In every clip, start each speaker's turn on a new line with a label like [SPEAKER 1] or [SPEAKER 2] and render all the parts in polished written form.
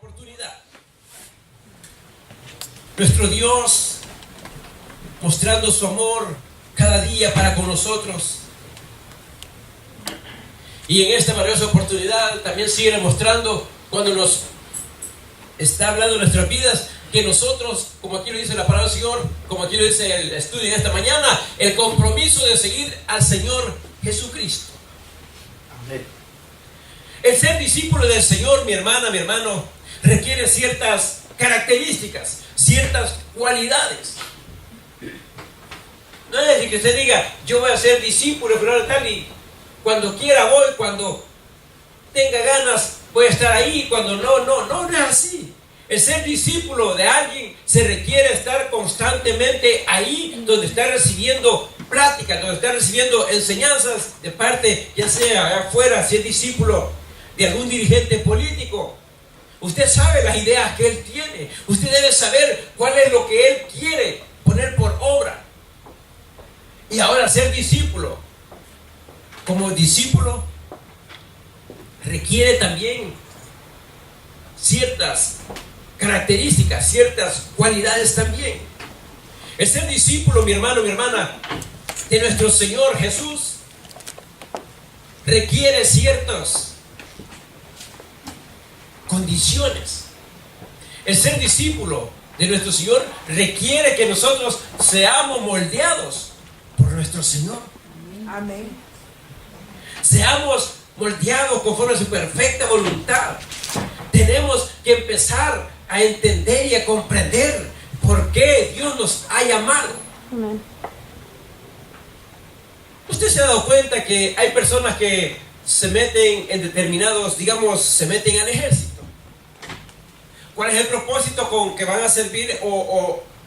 [SPEAKER 1] oportunidad. Nuestro Dios mostrando su amor cada día para con nosotros. Y en esta maravillosa oportunidad también sigue demostrando cuando nos está hablando de nuestras vidas, que nosotros, como aquí lo dice la palabra del Señor, como aquí lo dice el estudio de esta mañana, el compromiso de seguir al Señor Jesucristo. Amén. El ser discípulo del Señor, mi hermana, mi hermano, requiere ciertas características, ciertas cualidades. No es decir que usted diga, yo voy a ser discípulo, pero tal, y cuando quiera voy, cuando tenga ganas voy a estar ahí, cuando no es así. El ser discípulo de alguien se requiere estar constantemente ahí donde está recibiendo pláticas, donde está recibiendo enseñanzas de parte, ya sea allá afuera, si es discípulo de algún dirigente político. Usted sabe las ideas que él tiene. Usted debe saber cuál es lo que él quiere poner por obra. Y ahora ser discípulo, como discípulo, requiere también ciertas características, ciertas cualidades también. El ser discípulo, mi hermano, mi hermana, de nuestro Señor Jesús, requiere ciertas condiciones. El ser discípulo de nuestro Señor requiere que nosotros seamos moldeados por nuestro Señor.
[SPEAKER 2] Amén.
[SPEAKER 1] Seamos moldeados conforme a su perfecta voluntad. Tenemos que empezar a entender y a comprender por qué Dios nos ha llamado.
[SPEAKER 3] Amén.
[SPEAKER 1] Usted se ha dado cuenta que hay personas que se meten en determinados, digamos, se meten al ejército. ¿Cuál es el propósito con que van a servir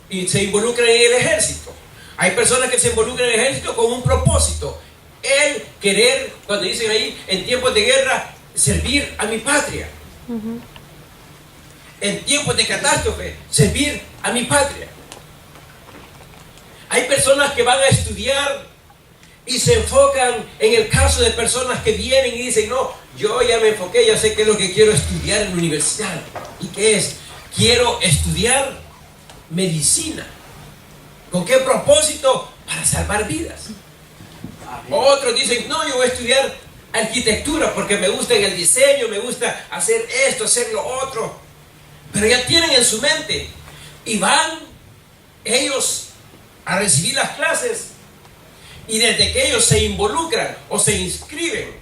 [SPEAKER 1] y se involucran en el ejército? Hay personas que se involucran en el ejército con un propósito. El querer, cuando dicen ahí, en tiempos de guerra, servir a mi patria.
[SPEAKER 3] Uh-huh.
[SPEAKER 1] En tiempos de catástrofe, servir a mi patria. Hay personas que van a estudiar y se enfocan en el caso de personas que vienen y dicen, no, yo ya me enfoqué, ya sé qué es lo que quiero estudiar en la universidad. ¿Y qué es? Quiero estudiar medicina. ¿Con qué propósito? Para salvar vidas. Otros dicen, no, yo voy a estudiar arquitectura porque me gusta en el diseño, me gusta hacer esto, hacer lo otro. Pero ya tienen en su mente y van ellos a recibir las clases, y desde que ellos se involucran o se inscriben,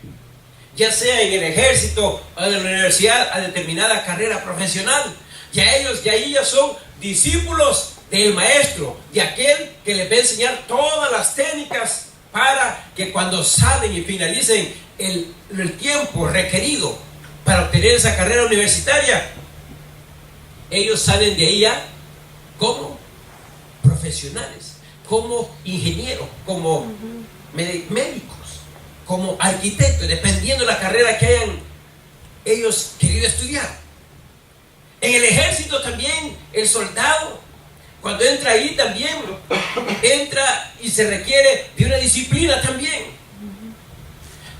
[SPEAKER 1] ya sea en el ejército o en la universidad, a determinada carrera profesional, ya ellos ya son discípulos del maestro, de aquel que les va a enseñar todas las técnicas para que cuando salen y finalicen el tiempo requerido para obtener esa carrera universitaria, ellos salen de ahí ya como profesionales, como ingenieros, como médicos, como arquitectos, dependiendo de la carrera que hayan ellos querido estudiar. En el ejército también, el soldado, cuando entra ahí también, entra y se requiere de una disciplina también.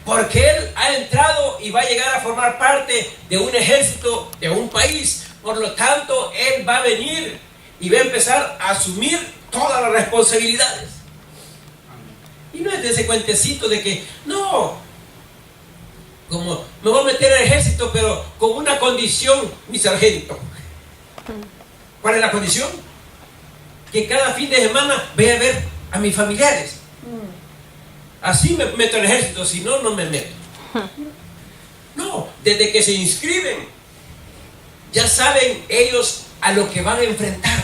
[SPEAKER 1] Porque él ha entrado y va a llegar a formar parte de un ejército, de un país. Por lo tanto, él va a venir y va a empezar a asumir todas las responsabilidades. Y no es de ese cuentecito de que, no, como me voy a meter al ejército, pero con una condición, mi sargento. ¿Cuál es la condición? Que cada fin de semana vaya a ver a mis familiares. Así me meto al ejército, si no, no me meto. No, desde que se inscriben, ya saben ellos a lo que van a enfrentar.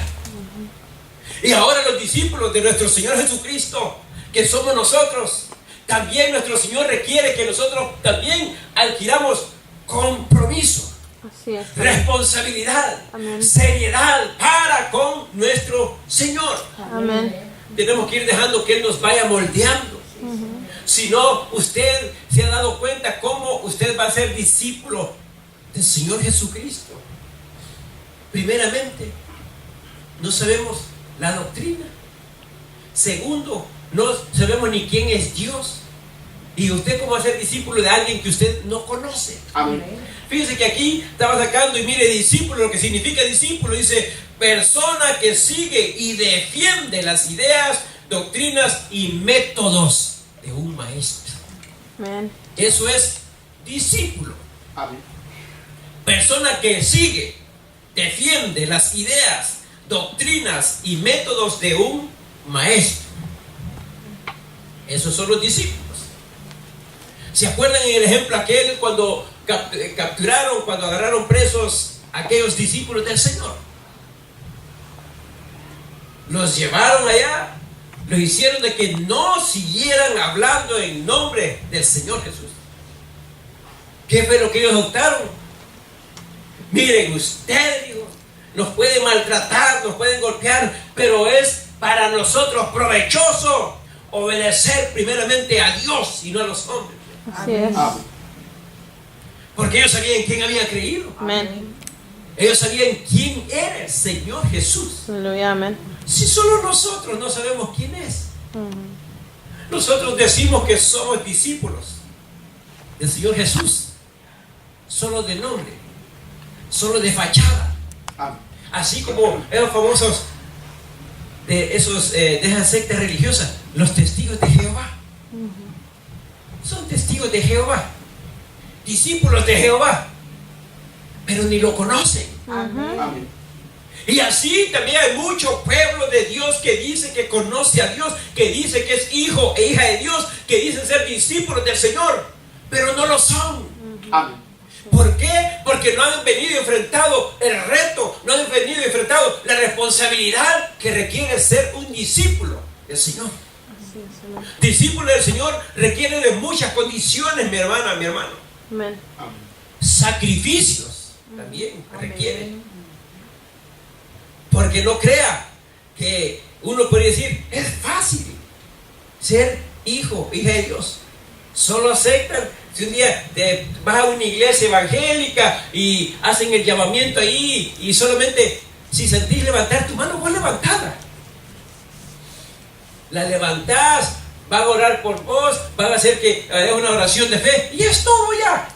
[SPEAKER 1] Y ahora los discípulos de nuestro Señor Jesucristo, que somos nosotros, también nuestro Señor requiere que nosotros también adquiramos compromiso,
[SPEAKER 3] Así es.
[SPEAKER 1] responsabilidad,
[SPEAKER 3] Amén.
[SPEAKER 1] seriedad para con nuestro Señor.
[SPEAKER 3] Amén.
[SPEAKER 1] Tenemos que ir dejando que Él nos vaya moldeando. Si no, usted se ha dado cuenta cómo usted va a ser discípulo del Señor Jesucristo. Primeramente, no sabemos la doctrina. Segundo, no sabemos ni quién es Dios. ¿Y usted cómo va a ser discípulo de alguien que usted no conoce?
[SPEAKER 2] Amén.
[SPEAKER 1] Fíjese que aquí estaba sacando y mire, discípulo, lo que significa discípulo, dice persona que sigue y defiende las ideas, doctrinas y métodos de un maestro.
[SPEAKER 3] Amén.
[SPEAKER 1] Eso es discípulo.
[SPEAKER 2] Amén.
[SPEAKER 1] Persona que sigue, defiende las ideas, doctrinas y métodos de un maestro. Esos son los discípulos. ¿Se acuerdan en el ejemplo aquel cuando capturaron, cuando agarraron presos a aquellos discípulos del Señor? Los llevaron allá, los hicieron de que no siguieran hablando en nombre del Señor Jesús. ¿Qué fue lo que ellos optaron? Miren, usted, digo, nos puede maltratar, nos pueden golpear, pero es para nosotros provechoso obedecer primeramente a Dios y no a los hombres.
[SPEAKER 3] Así es.
[SPEAKER 2] Amén.
[SPEAKER 1] Porque ellos sabían quién había creído.
[SPEAKER 3] Amén.
[SPEAKER 1] Ellos sabían quién era el Señor Jesús.
[SPEAKER 3] Aleluya. Amén.
[SPEAKER 1] Si solo nosotros no sabemos quién es.
[SPEAKER 3] Ujú.
[SPEAKER 1] Nosotros decimos que somos discípulos del Señor Jesús, solo de nombre, solo de fachada.
[SPEAKER 2] Amén.
[SPEAKER 1] Así como esos famosos de esas sectas religiosas, los testigos de Jehová. Son testigos de Jehová, discípulos de Jehová, pero ni lo conocen.
[SPEAKER 2] Amén.
[SPEAKER 1] Y así también hay mucho pueblo de Dios que dice que conoce a Dios, que dice que es hijo e hija de Dios, que dicen ser discípulos del Señor, pero no lo son.
[SPEAKER 2] Amén.
[SPEAKER 1] ¿Por qué? Porque no han venido y enfrentado el reto, no han venido y enfrentado la responsabilidad que requiere ser un discípulo del Señor.
[SPEAKER 3] Así es. Amén.
[SPEAKER 1] Discípulo del Señor requiere de muchas condiciones, mi hermana, mi hermano.
[SPEAKER 3] Amén.
[SPEAKER 2] Amén.
[SPEAKER 1] Sacrificios también requiere. Porque no crea que uno puede decir, es fácil ser hijo, hija de Dios. Solo aceptan. Si un día vas a una iglesia evangélica y hacen el llamamiento ahí y solamente si sentís levantar tu mano, vos levantada. La levantás, van a orar por vos, van a hacer que hagas una oración de fe y es todo ya.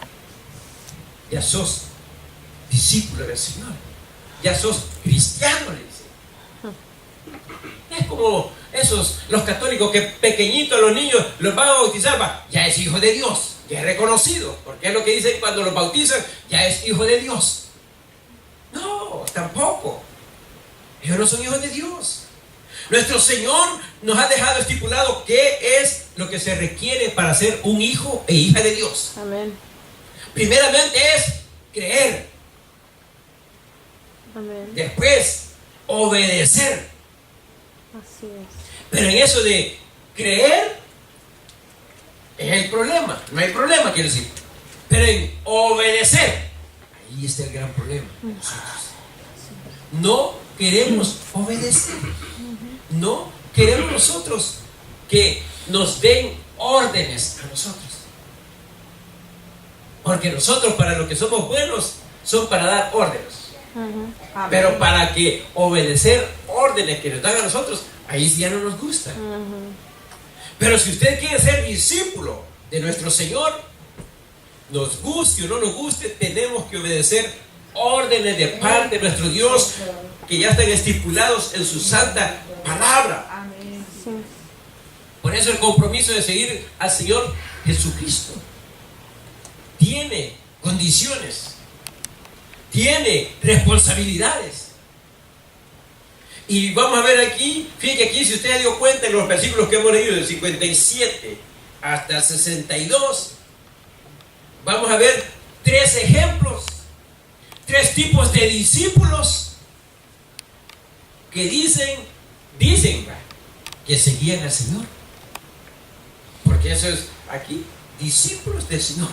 [SPEAKER 1] Ya sos discípulo del Señor. Ya sos cristiano, le dice. Es como los católicos que pequeñitos los niños los van a bautizar, ya es hijo de Dios, ya es reconocido, porque es lo que dicen cuando los bautizan, ya es hijo de Dios. No, tampoco. Ellos no son hijos de Dios. Nuestro Señor nos ha dejado estipulado qué es lo que se requiere para ser un hijo e hija de Dios.
[SPEAKER 3] Amén.
[SPEAKER 1] Primeramente es creer,
[SPEAKER 3] Amén.
[SPEAKER 1] después obedecer.
[SPEAKER 3] Así es.
[SPEAKER 1] Pero en eso de creer es el problema. No hay problema, quiero decir. Pero en obedecer, ahí está el gran problema. No queremos obedecer. No queremos nosotros que nos den órdenes a nosotros. Porque nosotros, para lo que somos buenos, son para dar órdenes. Pero para que obedecer órdenes que nos dan a nosotros, ahí sí ya no nos gusta. Pero si usted quiere ser discípulo de nuestro Señor, nos guste o no nos guste, tenemos que obedecer órdenes de parte de nuestro Dios que ya están estipulados en su santa palabra.
[SPEAKER 3] Sí.
[SPEAKER 1] Por eso el compromiso de seguir al Señor Jesucristo tiene condiciones, tiene responsabilidades. Y vamos a ver aquí, fíjate aquí, si usted se dio cuenta en los versículos que hemos leído, del 57 hasta el 62, vamos a ver 3 ejemplos, 3 tipos de discípulos que dicen que seguían al Señor. Porque eso es aquí, discípulos del Señor.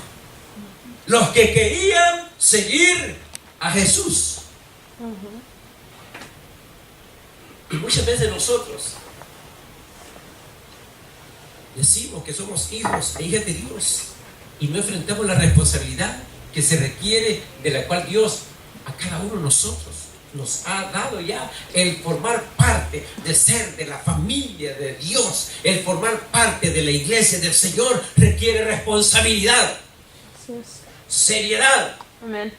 [SPEAKER 1] Los que querían seguir a Jesús. Y muchas veces nosotros decimos que somos hijos e hijas de Dios y no enfrentamos la responsabilidad que se requiere, de la cual Dios a cada uno de nosotros nos ha dado ya el formar parte de ser de la familia de Dios, el formar parte de la iglesia del Señor requiere responsabilidad,
[SPEAKER 3] Así es.
[SPEAKER 1] seriedad.
[SPEAKER 3] Amén.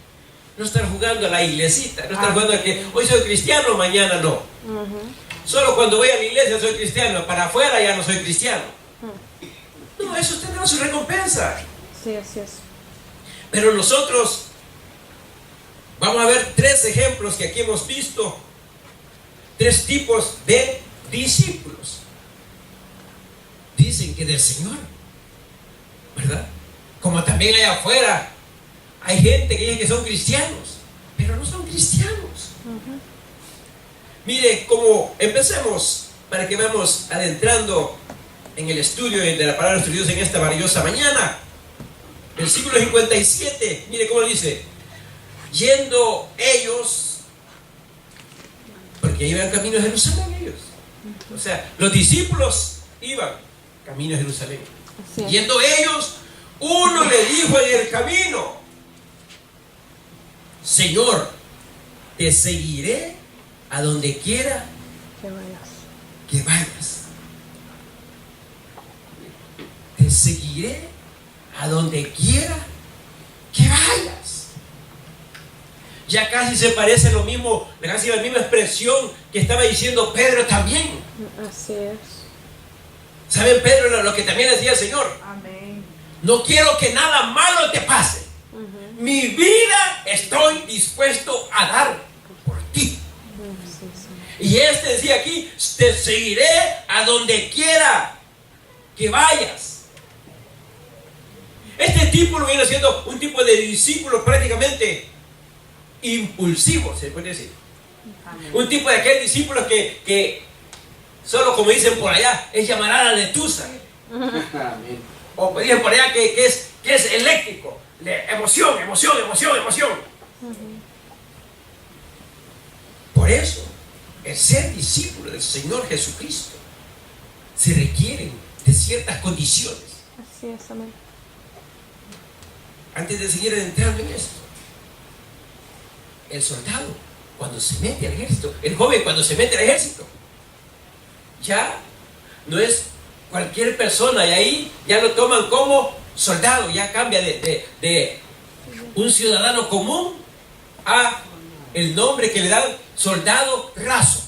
[SPEAKER 1] No estar jugando a la iglesita, no estar jugando a que hoy soy cristiano, mañana no.
[SPEAKER 3] Ujú.
[SPEAKER 1] Solo cuando voy a la iglesia soy cristiano, para afuera ya no soy cristiano. No, eso tendrá su recompensa.
[SPEAKER 3] Sí, así es.
[SPEAKER 1] Pero nosotros vamos a ver 3 ejemplos que aquí hemos visto, 3 tipos de discípulos. Dicen que del Señor, ¿verdad? Como también allá afuera hay gente que dice que son cristianos, pero no son cristianos.
[SPEAKER 3] Ujú.
[SPEAKER 1] Mire, como empecemos para que vamos adentrando en el estudio de la palabra de Dios en esta maravillosa mañana. Versículo 57, mire cómo dice: yendo ellos, porque iban camino a Jerusalén ellos. O sea, los discípulos iban camino a Jerusalén.
[SPEAKER 3] Así es.
[SPEAKER 1] Yendo ellos, uno le dijo en el camino: Señor, te seguiré a donde quiera
[SPEAKER 3] Que vayas.
[SPEAKER 1] que vayas. Te seguiré a donde quiera que vayas. Ya casi se parece lo mismo, casi la misma expresión que estaba diciendo Pedro también.
[SPEAKER 3] Así es.
[SPEAKER 1] ¿Saben, Pedro, lo que también decía el Señor?
[SPEAKER 2] Amén.
[SPEAKER 1] No quiero que nada malo te pase.
[SPEAKER 3] Ujú.
[SPEAKER 1] Mi vida estoy dispuesto a dar por ti.
[SPEAKER 3] Sí, sí.
[SPEAKER 1] Y este decía aquí: te seguiré a donde quiera que vayas. Este tipo viene siendo un tipo de discípulo prácticamente impulsivo, se puede decir.
[SPEAKER 2] Amén.
[SPEAKER 1] Un tipo de aquel discípulo que solo, como dicen por allá, es llamar a la letusa.
[SPEAKER 2] Amén.
[SPEAKER 1] O dicen por allá que es eléctrico. Emoción. Por eso, el ser discípulo del Señor Jesucristo se requieren de ciertas condiciones.
[SPEAKER 3] Así es, amén.
[SPEAKER 1] Antes de seguir entrando en esto, el soldado, cuando se mete al ejército, el joven cuando se mete al ejército, ya no es cualquier persona, y ahí ya lo toman como soldado, ya cambia de un ciudadano común a el nombre que le dan soldado raso.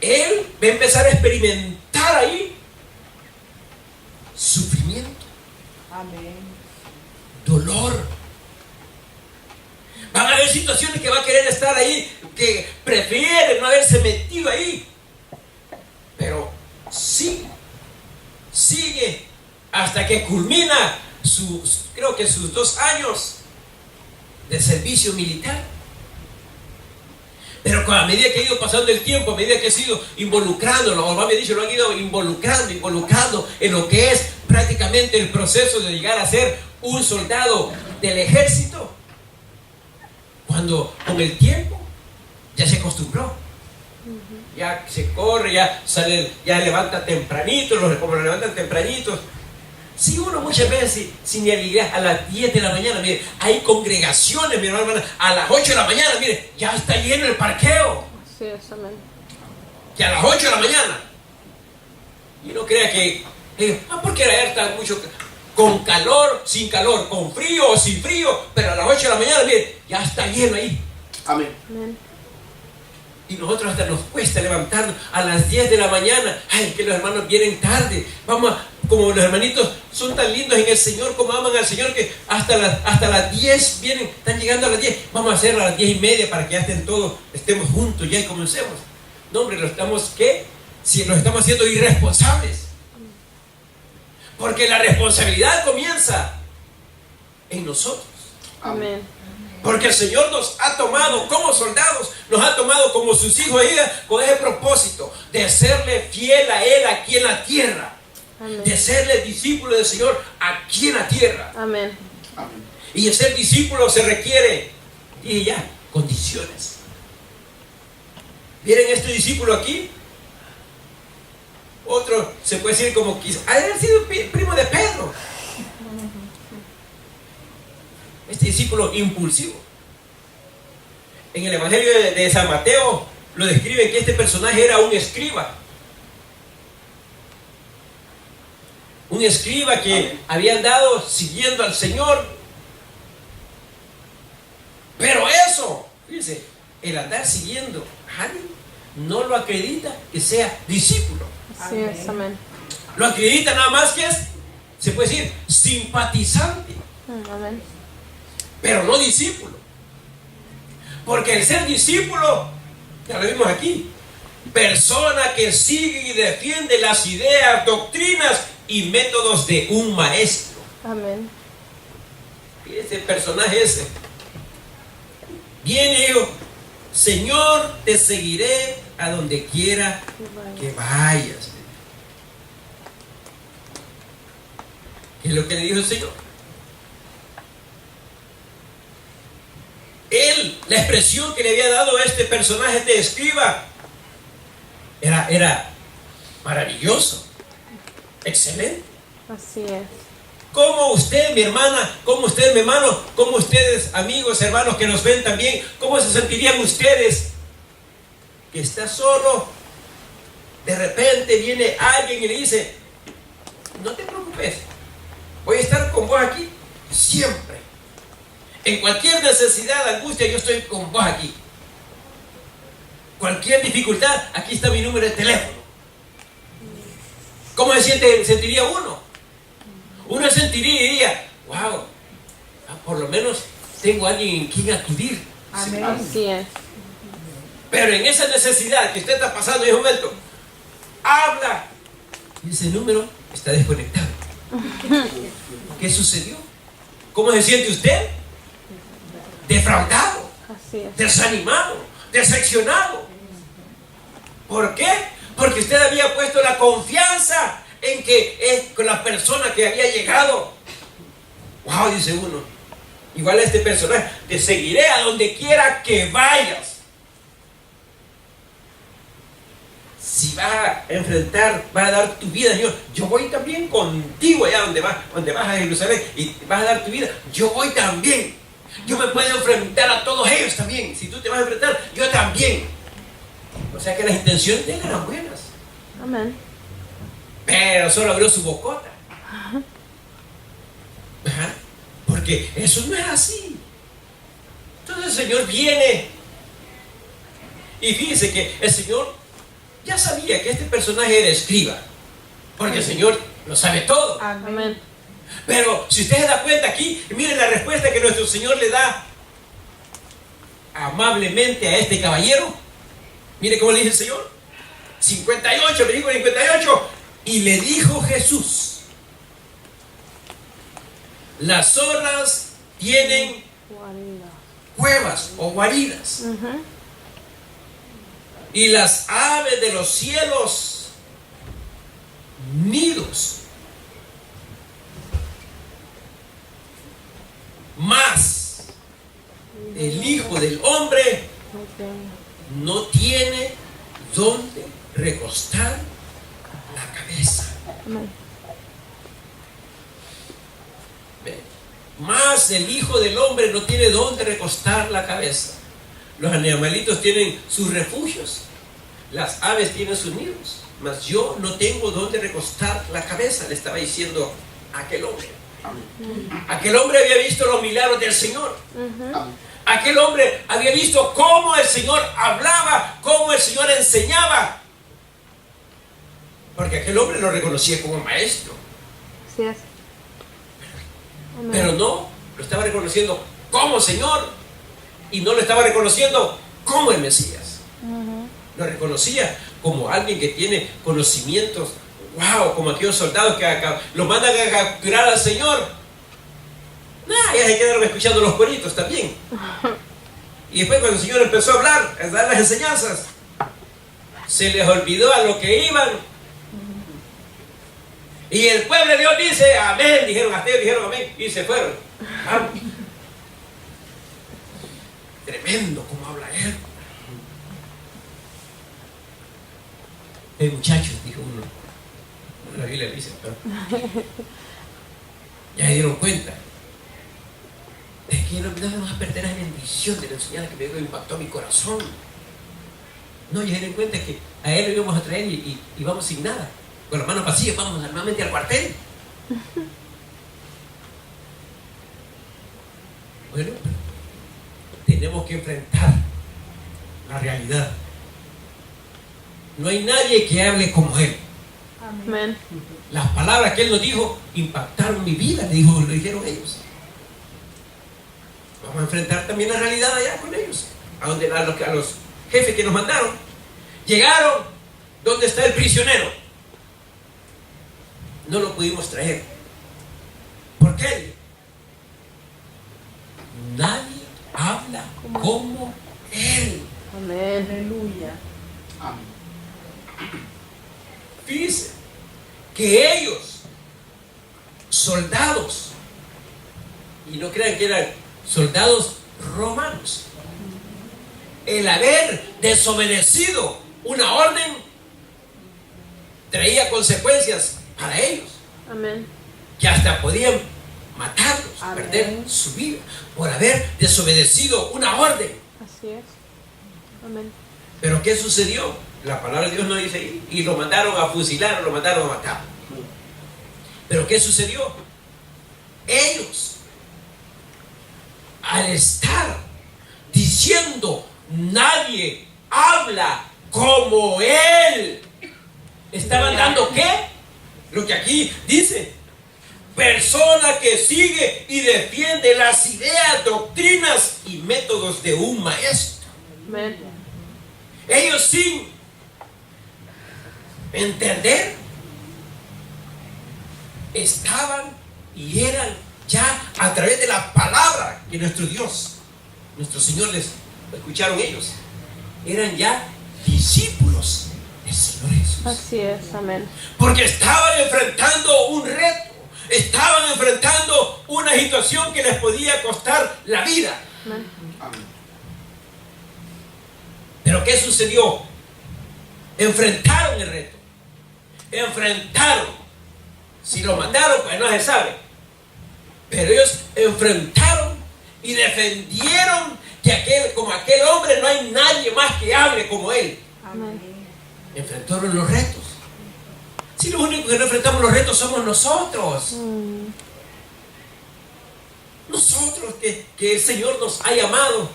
[SPEAKER 1] Él va a empezar a experimentar ahí sufrimiento,
[SPEAKER 2] Amén.
[SPEAKER 1] dolor. Van a haber situaciones que va a querer estar ahí, que prefiere no haberse metido ahí, pero sigue hasta que culmina creo que sus 2 años de servicio militar. Pero a medida que ha ido pasando el tiempo, a medida que ha sido involucrando, lo han ido involucrando en lo que es prácticamente el proceso de llegar a ser un soldado del ejército. Cuando con el tiempo ya se acostumbró, ya se corre, ya sale, ya levanta tempranito, como lo levantan tempranitos. Si uno muchas veces sin ir a las 10 de la mañana, mire, hay congregaciones, mi hermana, a las 8 de la mañana, mire, ya está lleno el parqueo,
[SPEAKER 3] Así es, amén.
[SPEAKER 1] que a las 8 de la mañana. Y no crea que, ¿por qué ayer está mucho con calor, sin calor, con frío o sin frío? Pero a las 8 de la mañana, mire, ya está lleno ahí.
[SPEAKER 2] Amén.
[SPEAKER 3] Amén.
[SPEAKER 1] Y nosotros hasta nos cuesta levantarnos a las 10 de la mañana. Ay, que los hermanos vienen tarde. Como los hermanitos son tan lindos en el Señor, como aman al Señor, que hasta las 10 vienen, están llegando a las 10. Vamos a hacerlo a las 10:30 para que ya estén todos, estemos juntos ya y comencemos. No, hombre, los estamos haciendo irresponsables. Porque la responsabilidad comienza en nosotros.
[SPEAKER 3] Amén.
[SPEAKER 1] Porque el Señor nos ha tomado como soldados, nos ha tomado como sus hijos e hijas con ese propósito de serle fiel a Él aquí en la tierra,
[SPEAKER 3] Amén.
[SPEAKER 1] de serle discípulo del Señor aquí en la tierra.
[SPEAKER 3] Amén.
[SPEAKER 2] Amén.
[SPEAKER 1] Y de ser discípulo se requiere, y ya, condiciones. ¿Miren este discípulo aquí? Otro se puede decir como quizá, ha sido primo de Pedro. Este discípulo impulsivo. En el Evangelio de San Mateo lo describen que este personaje era un escriba. Un escriba que había andado siguiendo al Señor. Pero eso, fíjense, el andar siguiendo a alguien no lo acredita que sea discípulo.
[SPEAKER 3] Así es, amén.
[SPEAKER 1] Lo acredita nada más que es, se puede decir, simpatizante,
[SPEAKER 3] Amén.
[SPEAKER 1] pero no discípulo. Porque el ser discípulo, ya lo vimos aquí, persona que sigue y defiende las ideas, doctrinas y métodos de un maestro.
[SPEAKER 3] Amén.
[SPEAKER 1] Y ese personaje ese viene y digo, Señor, te seguiré a donde quiera que vayas. ¿Qué es lo que le dijo el Señor? Él, la expresión que le había dado a este personaje de escriba era maravilloso, excelente.
[SPEAKER 3] Así es.
[SPEAKER 1] ¿Cómo usted, mi hermana, cómo usted, mi hermano, cómo ustedes, amigos, hermanos que nos ven también, cómo se sentirían ustedes que está solo? De repente viene alguien y le dice, no te preocupes, voy a estar con vos aquí siempre. En cualquier necesidad, angustia, yo estoy con vos aquí. Cualquier dificultad, aquí está mi número de teléfono. ¿Cómo sentiría uno? Uno sentiría y diría, wow, por lo menos tengo a alguien en quien acudir.
[SPEAKER 2] Amén.
[SPEAKER 3] Así es.
[SPEAKER 1] Pero en esa necesidad que usted está pasando en ese momento, habla y ese número está desconectado. ¿Qué sucedió? ¿Cómo se siente usted? Defraudado,
[SPEAKER 3] Así es.
[SPEAKER 1] desanimado, decepcionado. ¿Por qué? Porque usted había puesto la confianza en que es con la persona que había llegado. Wow, dice uno. Igual a este personaje, te seguiré a donde quiera que vayas. Si vas a enfrentar, vas a dar tu vida, Señor, yo voy también contigo allá donde vas a Jerusalén y vas a dar tu vida, yo voy también. Yo me puedo enfrentar a todos ellos también. Si tú te vas a enfrentar, yo también. O sea que las intenciones de él eran buenas.
[SPEAKER 3] Amén.
[SPEAKER 1] Pero solo abrió su bocota. Ajá. Porque eso no es así. Entonces el Señor viene. Y fíjese que el Señor ya sabía que este personaje era escriba. Porque el Señor lo sabe todo.
[SPEAKER 3] Amén.
[SPEAKER 1] Pero si usted se da cuenta aquí, miren la respuesta que nuestro Señor le da amablemente a este caballero. Mire cómo le dice el Señor. 58, versículo 58. Y le dijo Jesús: las zorras tienen
[SPEAKER 3] Guarida.
[SPEAKER 1] cuevas o guaridas,
[SPEAKER 3] Ujú.
[SPEAKER 1] y las aves de los cielos nidos. Mas el Hijo del Hombre
[SPEAKER 3] Muy bien.
[SPEAKER 1] no tiene dónde recostar la cabeza.
[SPEAKER 3] Amén.
[SPEAKER 1] Ve, más el Hijo del Hombre no tiene dónde recostar la cabeza. Los animalitos tienen sus refugios, las aves tienen sus nidos, mas yo no tengo dónde recostar la cabeza, le estaba diciendo aquel hombre. Aquel hombre había visto los milagros del Señor.
[SPEAKER 3] Ujú.
[SPEAKER 1] Aquel hombre había visto cómo el Señor hablaba, cómo el Señor enseñaba. Porque aquel hombre lo reconocía como maestro.
[SPEAKER 3] Así es. Amén.
[SPEAKER 1] Pero no, lo estaba reconociendo como Señor. Y no lo estaba reconociendo como el Mesías.
[SPEAKER 3] Ujú.
[SPEAKER 1] Lo reconocía como alguien que tiene conocimientos. Wow, como aquellos soldados que lo mandan a capturar al Señor. Nah, ya se quedaron escuchando los coritos también. Y después cuando el Señor empezó a hablar, a dar las enseñanzas, se les olvidó a lo que iban. Y el pueblo de Dios dice amén, dijeron hasta ellos dijeron amén y se fueron. Vamos. Tremendo como habla él. Muchachos, dijo uno. La Biblia dice, ¿no? Ya se dieron cuenta de que no vamos a perder la bendición de la enseñanza que me impactó mi corazón. No, y se den cuenta que a él lo íbamos a traer y vamos sin nada. Con las manos vacías, vamos normalmente al cuartel. Bueno, tenemos que enfrentar la realidad. No hay nadie que hable como él.
[SPEAKER 3] Amén.
[SPEAKER 1] Las palabras que él nos dijo impactaron mi vida, lo dijeron ellos. Vamos a enfrentar también la realidad allá con ellos. A los jefes que nos mandaron. Llegaron donde está el prisionero. No lo pudimos traer. ¿Por qué? Nadie habla como él.
[SPEAKER 3] Amén.
[SPEAKER 2] Aleluya.
[SPEAKER 4] Amén.
[SPEAKER 1] Fíjense que ellos, soldados, y no crean que eran soldados romanos, el haber desobedecido una orden traía consecuencias para ellos,
[SPEAKER 3] Amén.
[SPEAKER 1] que hasta podían matarlos,
[SPEAKER 2] Amén.
[SPEAKER 1] perder su vida por haber desobedecido una orden.
[SPEAKER 3] Así es. Amén.
[SPEAKER 1] Pero ¿qué sucedió? La palabra de Dios no dice ahí. Y lo mandaron a fusilar, lo mandaron a matar. Pero ¿qué sucedió? Ellos, al estar diciendo nadie habla como él, estaban dando ¿qué? Lo que aquí dice: persona que sigue y defiende las ideas, doctrinas y métodos de un maestro.
[SPEAKER 3] Amén.
[SPEAKER 1] Ellos sin entender estaban y eran ya a través de la palabra que nuestro Dios, nuestro Señor les escucharon ellos, eran ya discípulos del Señor Jesús.
[SPEAKER 3] Así es. Amén.
[SPEAKER 1] Porque estaban enfrentando un reto, estaban enfrentando una situación que les podía costar la vida.
[SPEAKER 3] Amén.
[SPEAKER 4] Amén.
[SPEAKER 1] Pero ¿qué sucedió? Enfrentaron el reto. Enfrentaron. Si lo mandaron, pues no se sabe. Pero ellos enfrentaron y defendieron que como aquel hombre no hay nadie más que hable como él.
[SPEAKER 2] Amén.
[SPEAKER 1] Enfrentaron los retos. Si los únicos que no enfrentamos los retos somos nosotros. Nosotros que el Señor nos ha llamado.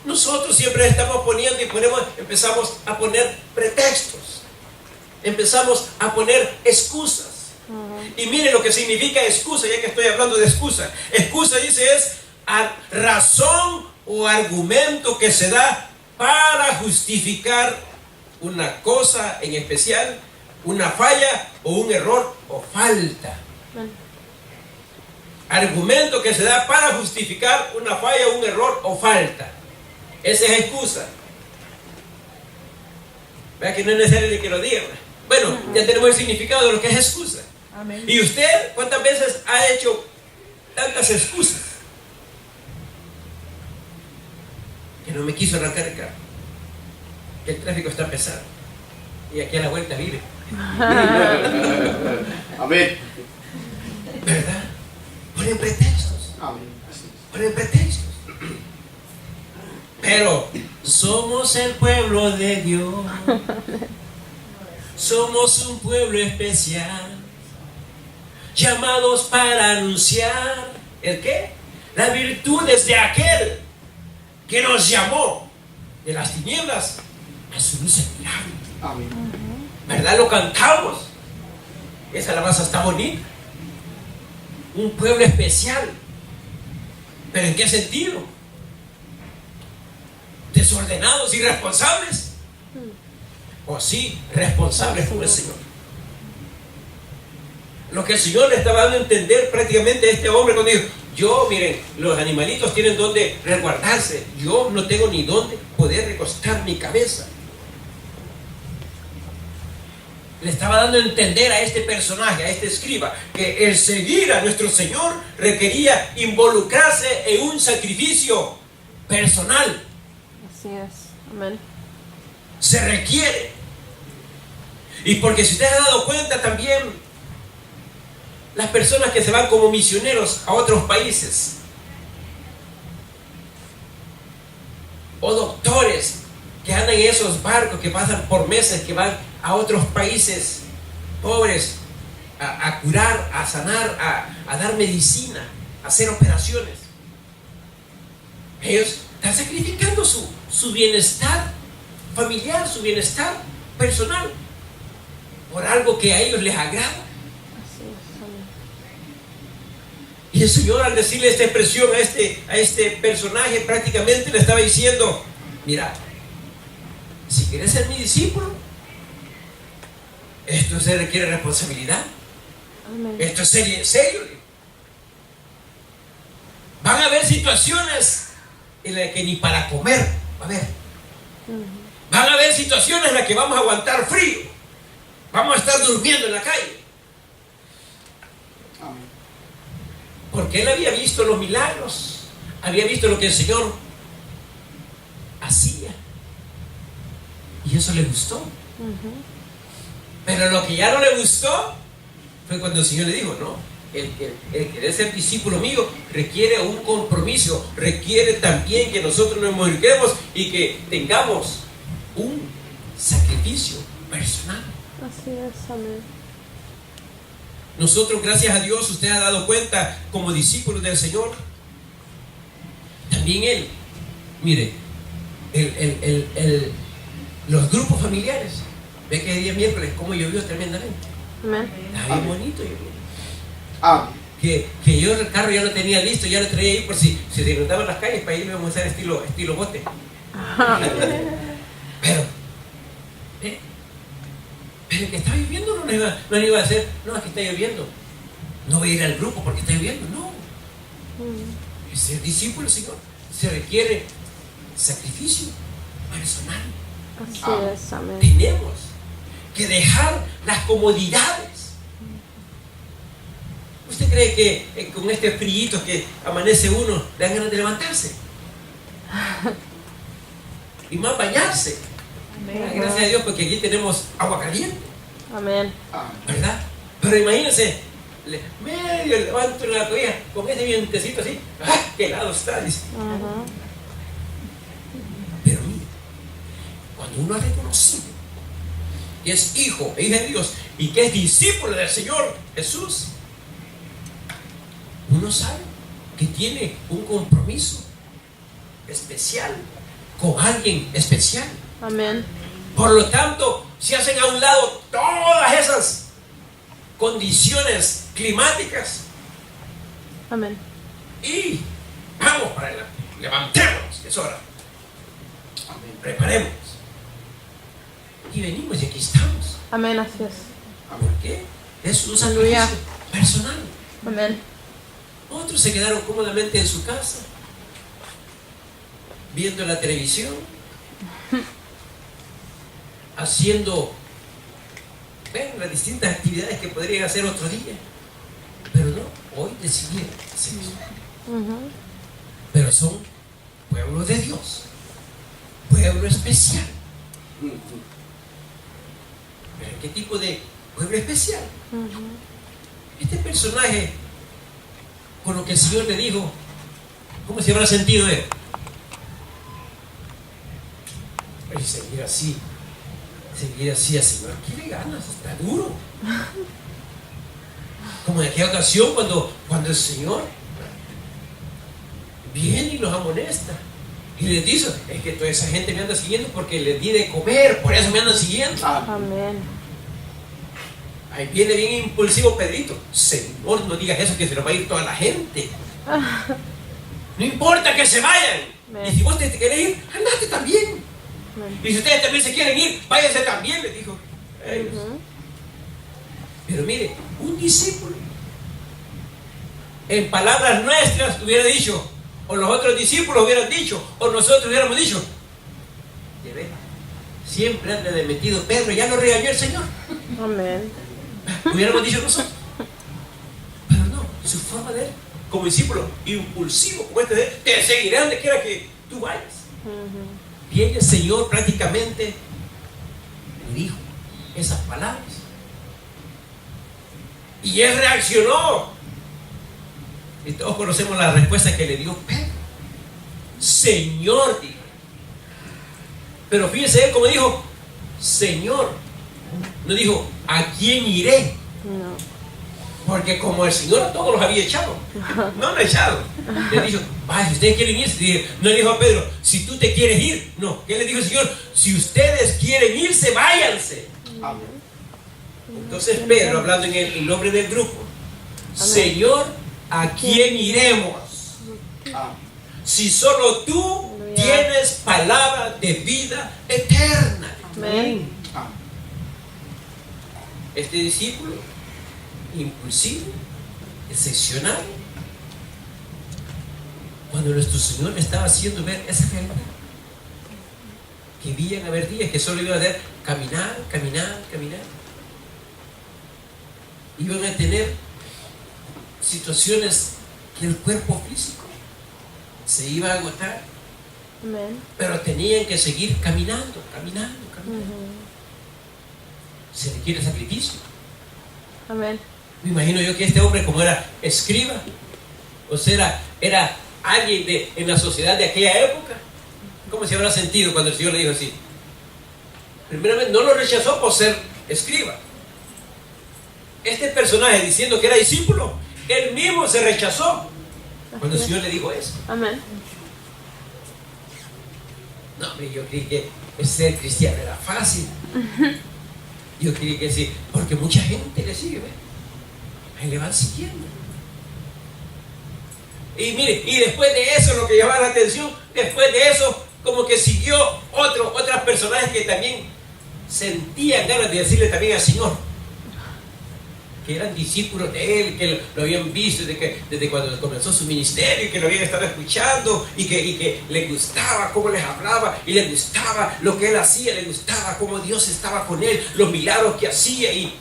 [SPEAKER 1] Nosotros siempre estamos poniendo y empezamos a poner pretextos. Empezamos a poner excusas. Y miren lo que significa excusa, ya que estoy hablando de excusa. Excusa, dice, es razón o argumento que se da para justificar una cosa en especial, una falla o un error o falta.
[SPEAKER 3] Amén.
[SPEAKER 1] Argumento que se da para justificar una falla, un error o falta. Esa es excusa. ¿Verdad que no es necesario que lo digan? Bueno, ya tenemos el significado de lo que es excusa.
[SPEAKER 2] Amén.
[SPEAKER 1] ¿Y usted cuántas veces ha hecho tantas excusas? Que no me quiso arrancar el carro, que el tráfico está pesado y aquí a la vuelta vive.
[SPEAKER 4] Amén.
[SPEAKER 1] ¿Verdad? Ponen pretextos.
[SPEAKER 4] Amén. Así es.
[SPEAKER 1] Ponen pretextos. Pero somos el pueblo de Dios. Somos un pueblo especial, llamados para anunciar ¿el qué? Las virtudes de aquel que nos llamó de las tinieblas a su luz admirable.
[SPEAKER 4] Amén.
[SPEAKER 1] ¿Verdad? Lo cantamos. Esa alabanza está bonita. Un pueblo especial. ¿Pero en qué sentido? ¿Desordenados, irresponsables? O sí, responsables con el Señor. Lo que el Señor le estaba dando a entender prácticamente a este hombre cuando dijo: yo, miren, los animalitos tienen donde resguardarse, yo no tengo ni donde poder recostar mi cabeza. Le estaba dando a entender a este personaje, a este escriba, que el seguir a nuestro Señor requería involucrarse en un sacrificio personal.
[SPEAKER 3] Así es. Amén.
[SPEAKER 1] Se requiere. Y porque si usted ha dado cuenta también, las personas que se van como misioneros a otros países, o doctores que andan en esos barcos que pasan por meses, que van a otros países pobres a curar, a sanar, a dar medicina, a hacer operaciones. Ellos están sacrificando su bienestar familiar, su bienestar personal, por algo que a ellos les agrada.
[SPEAKER 3] Así es. Amén.
[SPEAKER 1] Y el Señor, al decirle esta expresión a este personaje, prácticamente le estaba diciendo: mira, si quieres ser mi discípulo, esto se requiere responsabilidad.
[SPEAKER 3] Amén.
[SPEAKER 1] Esto es serio. Van a haber situaciones en las que ni para comer va a haber. Van a haber situaciones en las que vamos a aguantar frío. Vamos a estar durmiendo en la calle.
[SPEAKER 4] Amén.
[SPEAKER 1] Porque él había visto los milagros, había visto lo que el Señor hacía, y eso le gustó. Pero lo que ya no le gustó fue cuando el Señor le dijo: no, el querer ser discípulo mío requiere un compromiso, requiere también que nosotros nos involucremos y que tengamos un sacrificio personal.
[SPEAKER 3] Así es. Amén.
[SPEAKER 1] Nosotros, gracias a Dios, usted ha dado cuenta, como discípulos del Señor, también Él, mire, los grupos familiares, ve que el día miércoles como llovió tremendamente,
[SPEAKER 3] Amén.
[SPEAKER 1] estaba bien bonito llovió.
[SPEAKER 4] Amén.
[SPEAKER 1] Que yo el carro ya lo tenía listo, ya lo traía ahí por si se inundaban las calles, para irme a usar estilo bote. Pero el que está lloviendo no le iba a hacer: no, aquí está lloviendo, no voy a ir al grupo porque está lloviendo. No, ser discípulo, Señor, se requiere sacrificio personal.
[SPEAKER 3] Así es. Amén.
[SPEAKER 1] Tenemos que dejar las comodidades. ¿Usted cree que con este frío que amanece uno le dan ganas de levantarse? Y más bañarse.
[SPEAKER 2] Amén.
[SPEAKER 1] Gracias a Dios, porque aquí tenemos agua caliente,
[SPEAKER 3] Amén.
[SPEAKER 4] Amén.
[SPEAKER 1] ¿verdad? Pero imagínense, medio levanto la cobija con ese vientecito así. ¡Ah, qué helado está! Dice.
[SPEAKER 3] Ajá.
[SPEAKER 1] Pero mire, cuando uno ha reconocido que es hijo e hija de Dios y que es discípulo del Señor Jesús, uno sabe que tiene un compromiso especial con alguien especial.
[SPEAKER 3] Amén.
[SPEAKER 1] Por lo tanto, se hacen a un lado todas esas condiciones climáticas
[SPEAKER 3] Amén.
[SPEAKER 1] y vamos para adelante. Levantémonos, es hora.
[SPEAKER 4] Amén.
[SPEAKER 1] Preparemos. Y venimos y aquí estamos.
[SPEAKER 3] Amén. Así es.
[SPEAKER 1] ¿Por qué? Es un
[SPEAKER 3] Aleluya.
[SPEAKER 1] sacrificio personal.
[SPEAKER 3] Amén.
[SPEAKER 1] Otros se quedaron cómodamente en su casa, viendo la televisión, haciendo las distintas actividades que podrían hacer otro día. Pero no, hoy decidieron hacer eso. Pero son pueblo de Dios, pueblo especial. ¿Pero qué tipo de pueblo especial? Este personaje, con lo que el Señor le dijo, ¿cómo se habrá sentido él? Él seguir así al Señor, ¿qué le ganas? Está duro. Como en aquella ocasión cuando el Señor viene y los amonesta y les dice: es que toda esa gente me anda siguiendo porque les di de comer, por eso me andan siguiendo.
[SPEAKER 3] Amén.
[SPEAKER 1] Ahí viene bien impulsivo Pedrito: Señor, no digas eso, que se nos va a ir toda la gente. No importa que se vayan.
[SPEAKER 3] Amén.
[SPEAKER 1] Y si vos te querés ir, andate también.
[SPEAKER 3] Amén.
[SPEAKER 1] Y si ustedes también se quieren ir, váyanse también, les dijo ellos. Pero mire, un discípulo, en palabras nuestras, hubiera dicho, o los otros discípulos hubieran dicho, o nosotros hubiéramos dicho: de veras, siempre anda de metido Pedro, ya lo regañó el Señor.
[SPEAKER 3] Amén.
[SPEAKER 1] Hubiéramos dicho nosotros. Pero no, su forma de él, como discípulo impulsivo como este de él, te seguiré donde quiera que tú vayas. Viene el Señor, prácticamente le dijo esas palabras y él reaccionó, y todos conocemos la respuesta que le dio Pedro. Señor, dijo, Pero fíjese él como dijo, Señor. No dijo, ¿a quién iré?
[SPEAKER 3] No.
[SPEAKER 1] Porque como el Señor a todos los había echado. No lo ha echado. Le dijo, vaya, si ustedes quieren irse. No le dijo a Pedro, si tú te quieres ir. No, ¿qué le dijo el Señor? Si ustedes quieren irse, váyanse.
[SPEAKER 4] Amén.
[SPEAKER 1] Entonces Pedro, hablando en el nombre del grupo, Señor, ¿a quién iremos?
[SPEAKER 4] Amén.
[SPEAKER 1] Si solo tú tienes palabra de vida eterna.
[SPEAKER 3] Amén.
[SPEAKER 4] Amén.
[SPEAKER 1] Este discípulo impulsivo, excepcional, cuando nuestro Señor le estaba haciendo ver esa realidad, que iban a haber días que solo iban a hacer caminar, caminar, caminar, iban a tener situaciones que el cuerpo físico se iba a agotar,
[SPEAKER 3] Amén.
[SPEAKER 1] pero tenían que seguir caminando, caminando, caminando. Se requiere sacrificio.
[SPEAKER 3] Amén.
[SPEAKER 1] Me imagino yo que este hombre, como era escriba, o sea, era alguien en la sociedad de aquella época, ¿cómo se habrá sentido cuando el Señor le dijo así? Primeramente, no lo rechazó por ser escriba. Este personaje, diciendo que era discípulo, él mismo se rechazó cuando el Señor le dijo eso.
[SPEAKER 3] Amén.
[SPEAKER 1] No, hombre, yo creí que ser cristiano era fácil. Yo creí que sí, porque mucha gente le sigue, ¿ve? Ahí le van siguiendo. Y mire, y después de eso, lo que llamaba la atención, después de eso, como que siguió otras personajes que también sentían ganas de decirle también al Señor, que eran discípulos de Él, que lo habían visto desde cuando comenzó su ministerio, y que lo habían estado escuchando, y que les gustaba cómo les hablaba, y les gustaba lo que Él hacía, les gustaba cómo Dios estaba con Él, los milagros que hacía, y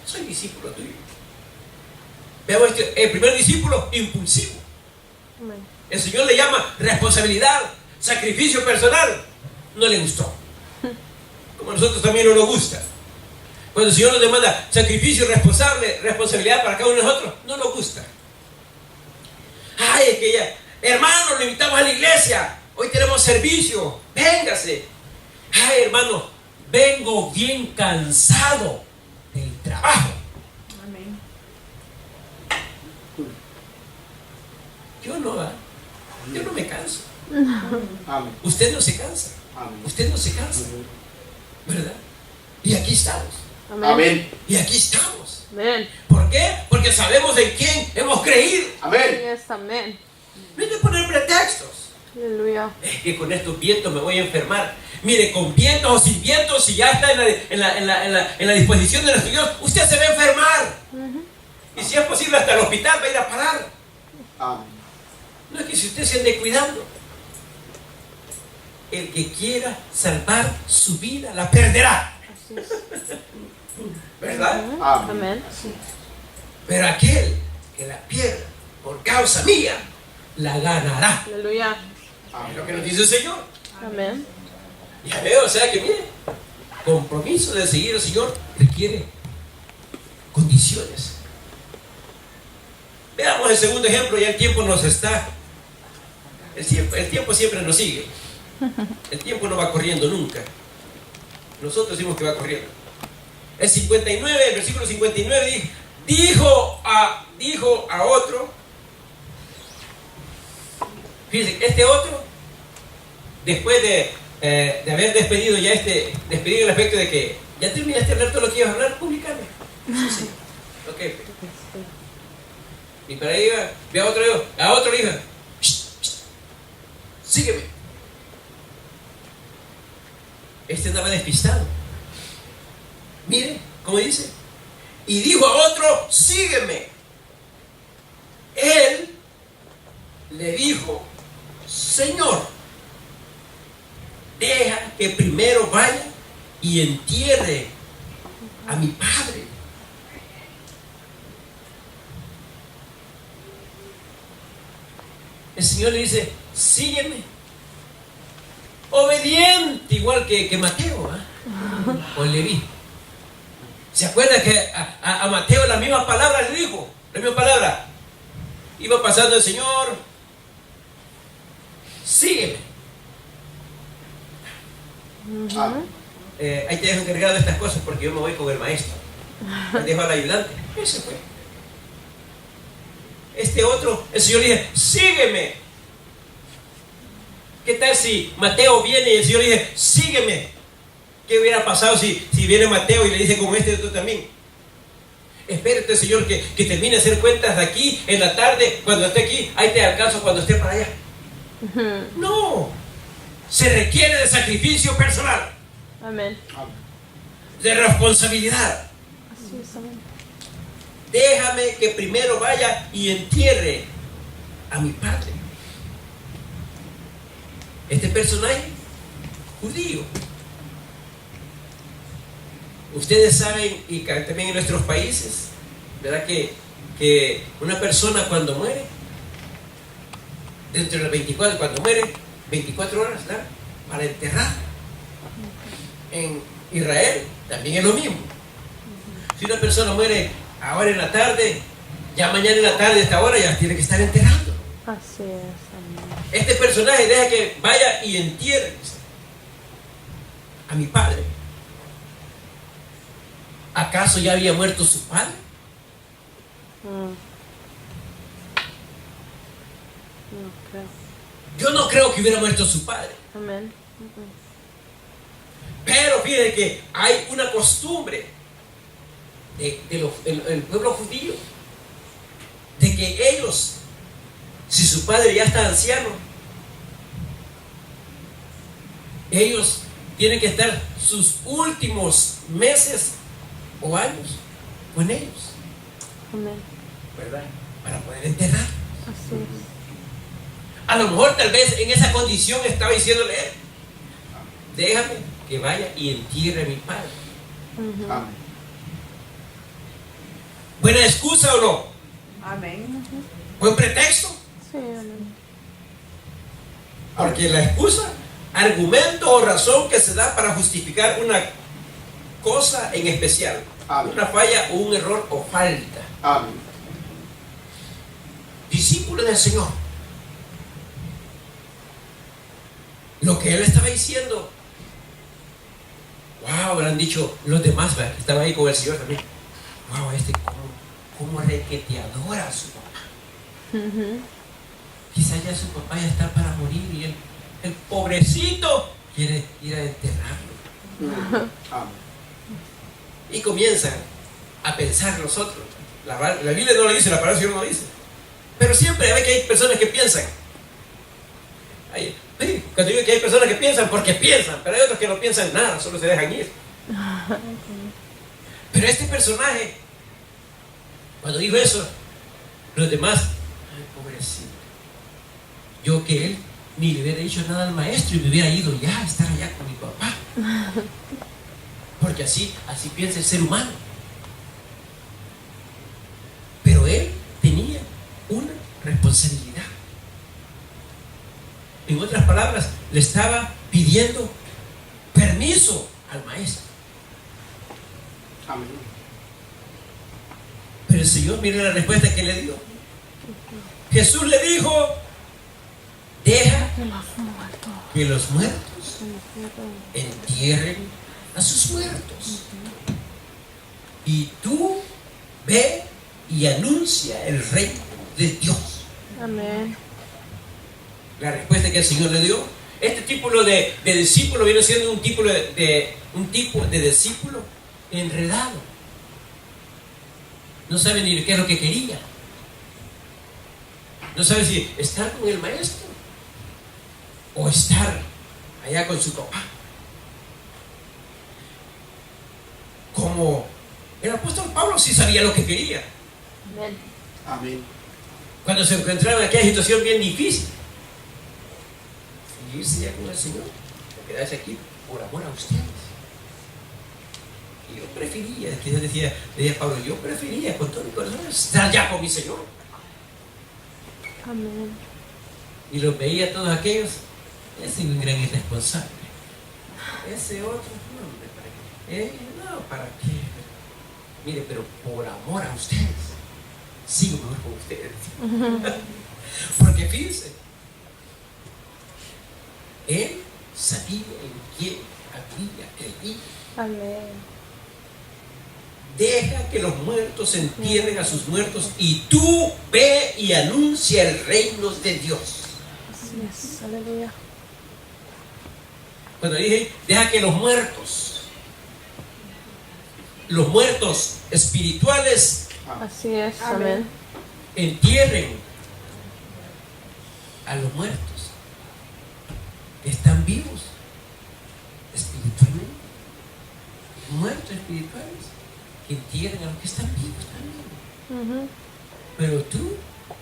[SPEAKER 1] soy discípulo tuyo. Veamos el primer discípulo, impulsivo.
[SPEAKER 3] Amén.
[SPEAKER 1] El Señor le llama responsabilidad, sacrificio personal. No le gustó. Como a nosotros también no nos gusta. Cuando el Señor nos demanda sacrificio responsabilidad para cada uno de nosotros, no nos gusta. Ay, es que ya, hermano, lo invitamos a la iglesia. Hoy tenemos servicio. Véngase. Ay, hermano, vengo bien cansado del trabajo.
[SPEAKER 2] Amén.
[SPEAKER 1] Yo no me canso.
[SPEAKER 4] Amén.
[SPEAKER 1] Usted no se cansa.
[SPEAKER 4] Amén.
[SPEAKER 1] Usted no se cansa, ¿verdad? Y aquí estamos.
[SPEAKER 3] Amén.
[SPEAKER 4] Amén.
[SPEAKER 1] Y aquí estamos.
[SPEAKER 3] Amén.
[SPEAKER 1] ¿Por qué? Porque sabemos en quién hemos creído.
[SPEAKER 4] Amén.
[SPEAKER 3] Yes, amén.
[SPEAKER 1] No hay que poner pretextos.
[SPEAKER 3] Aleluya.
[SPEAKER 1] Es que con estos vientos me voy a enfermar. Mire, con vientos o sin vientos, si ya está en la disposición de nuestro Dios, usted se va a enfermar. Y si es posible, hasta el hospital va a ir a parar.
[SPEAKER 4] Amén.
[SPEAKER 1] No es que si usted se ande cuidando, el que quiera salvar su vida la perderá.
[SPEAKER 3] Así es.
[SPEAKER 1] ¿Verdad?
[SPEAKER 4] Amén.
[SPEAKER 3] Amén.
[SPEAKER 1] Pero aquel que la pierda por causa mía, la ganará.
[SPEAKER 3] Aleluya.
[SPEAKER 1] Es lo que nos dice el Señor.
[SPEAKER 3] Amén.
[SPEAKER 1] Ya veo, o sea que mire, compromiso de seguir al Señor requiere condiciones. Veamos el segundo ejemplo, ya el tiempo nos está. El tiempo siempre nos sigue. El tiempo no va corriendo nunca. Nosotros decimos que va corriendo. El 59, el versículo 59 dijo a otro. Fíjense, este otro, después de haber despedido ya despedido el aspecto de que ya terminaste de hablar todo lo que ibas a hablar, publicame. Sí. Ok. Y para ahí ve a otro le dijo, sígueme. Este andaba despistado. Mire, ¿cómo dice? Y dijo a otro, sígueme. Él le dijo, Señor, deja que primero vaya y entierre a mi padre. El Señor le dice, sígueme. Obediente, igual que Mateo, o Leví. ¿Se acuerda que a Mateo la misma palabra le dijo? La misma palabra. Iba pasando el Señor, sígueme.
[SPEAKER 4] Amén.
[SPEAKER 1] Ahí te dejo encargado de estas cosas porque yo me voy con el maestro. Ahí dejo al ayudante. Ese fue. Este otro, el Señor le dice, sígueme. ¿Qué tal si Mateo viene y el Señor le dice, sígueme? ¿Qué hubiera pasado si viene Mateo y le dice como este otro también? Espérate, Señor, que termine de hacer cuentas de aquí en la tarde, cuando esté aquí, ahí te alcanzo cuando esté para allá. No, se requiere de sacrificio personal,
[SPEAKER 3] Amén.
[SPEAKER 4] Amén.
[SPEAKER 1] de responsabilidad.
[SPEAKER 3] Así es, amén.
[SPEAKER 1] Déjame que primero vaya y entierre a mi padre. Este personaje judío. Ustedes saben, y también en nuestros países, ¿verdad? Que una persona cuando muere, dentro de las 24, cuando muere, 24 horas, ¿verdad? Para enterrar. En Israel también es lo mismo. Si una persona muere ahora en la tarde, ya mañana en la tarde, a esta hora, ya tiene que estar enterrando.
[SPEAKER 3] Así es, amén.
[SPEAKER 1] Este personaje deja que vaya y entierre a mi padre. ¿Acaso ya había muerto su padre?
[SPEAKER 3] No creo.
[SPEAKER 1] Yo no creo que hubiera muerto su padre.
[SPEAKER 3] Amén.
[SPEAKER 1] Pero fíjense que hay una costumbre del pueblo judío de que ellos, si su padre ya está anciano, ellos tienen que estar sus últimos meses o años con ellos,
[SPEAKER 3] Amén.
[SPEAKER 1] ¿verdad? Para poder enterrar.
[SPEAKER 3] Así es.
[SPEAKER 1] A lo mejor tal vez en esa condición estaba diciéndole él, déjame que vaya y entierre a mi padre.
[SPEAKER 4] Amén.
[SPEAKER 1] ¿Buena excusa o no?
[SPEAKER 2] Amén.
[SPEAKER 1] ¿Buen pretexto?
[SPEAKER 3] Sí, amén.
[SPEAKER 1] Porque la excusa, argumento o razón que se da para justificar una cosa en especial,
[SPEAKER 4] Amén.
[SPEAKER 1] una falla o un error o falta.
[SPEAKER 4] Amén.
[SPEAKER 1] Discípulo del Señor. Lo que él estaba diciendo, wow, habrán dicho los demás, ¿verdad? Que estaban ahí con el Señor también. Wow, cómo requete adora a su papá. Quizás ya su papá ya está para morir y el pobrecito quiere ir a enterrarlo.
[SPEAKER 4] Amén.
[SPEAKER 1] Y comienzan a pensar nosotros. La Biblia no lo dice, la palabra del Señor no lo dice. Pero siempre ve que hay personas que piensan. Cuando digo que hay personas que piensan, porque piensan, pero hay otros que no piensan nada, solo se dejan ir. Pero este personaje, cuando dijo eso, los demás, ay, pobrecito, yo que él ni le hubiera dicho nada al maestro y me hubiera ido ya a estar allá con mi papá. Porque así piensa el ser humano. Pero él tenía una responsabilidad. En otras palabras, le estaba pidiendo permiso al maestro.
[SPEAKER 4] Amén.
[SPEAKER 1] Pero el Señor, mire la respuesta que le dio. Jesús le dijo, deja que los muertos entierren a sus muertos. Y tú ve y anuncia el reino de Dios.
[SPEAKER 3] Amén.
[SPEAKER 1] La respuesta que el Señor le dio. Este tipo de discípulo viene siendo un tipo de discípulo enredado. No sabe ni qué es lo que quería. No sabe si estar con el maestro o estar allá con su papá. Como el apóstol Pablo sí sabía lo que quería.
[SPEAKER 3] Amén.
[SPEAKER 4] Amén.
[SPEAKER 1] Cuando se encontraba en aquella situación bien difícil, irse ya con el Señor o quedarse aquí por amor a ustedes. Y yo prefería, quizás decía Pablo, yo prefería con todo mi corazón estar ya con mi Señor.
[SPEAKER 3] Amén.
[SPEAKER 1] Y los veía todos aquellos, ese es un gran irresponsable. Ese otro, no, hombre, ¿para qué? No, ¿para qué? Mire, pero por amor a ustedes, sigo mejor con ustedes. Porque fíjense, él sabía en qué había creído.
[SPEAKER 3] Amén.
[SPEAKER 1] Deja que los muertos entierren a sus muertos y tú ve y anuncia el reino de Dios.
[SPEAKER 3] Así es. Aleluya.
[SPEAKER 1] Cuando dije, deja que los muertos espirituales
[SPEAKER 3] Así es.
[SPEAKER 2] Amén.
[SPEAKER 3] Amén.
[SPEAKER 1] entierren a los muertos que están vivos espiritualmente. Muertos espirituales que entierren a los que están vivos también.
[SPEAKER 3] Ujú.
[SPEAKER 1] Pero tú,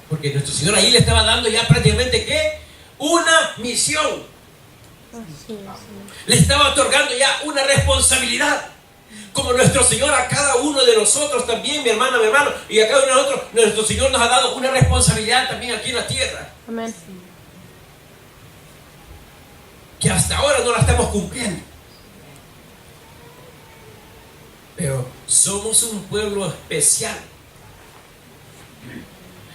[SPEAKER 1] porque nuestro Señor ahí le estaba dando ya prácticamente ¿qué? Una misión.
[SPEAKER 3] Así es. Amén.
[SPEAKER 1] Le estaba otorgando ya una responsabilidad. Como nuestro Señor a cada uno de nosotros también, mi hermana, mi hermano, y a cada uno de nosotros, nuestro Señor nos ha dado una responsabilidad también aquí en la tierra,
[SPEAKER 3] Amén.
[SPEAKER 1] que hasta ahora no la estamos cumpliendo. Pero somos un pueblo especial.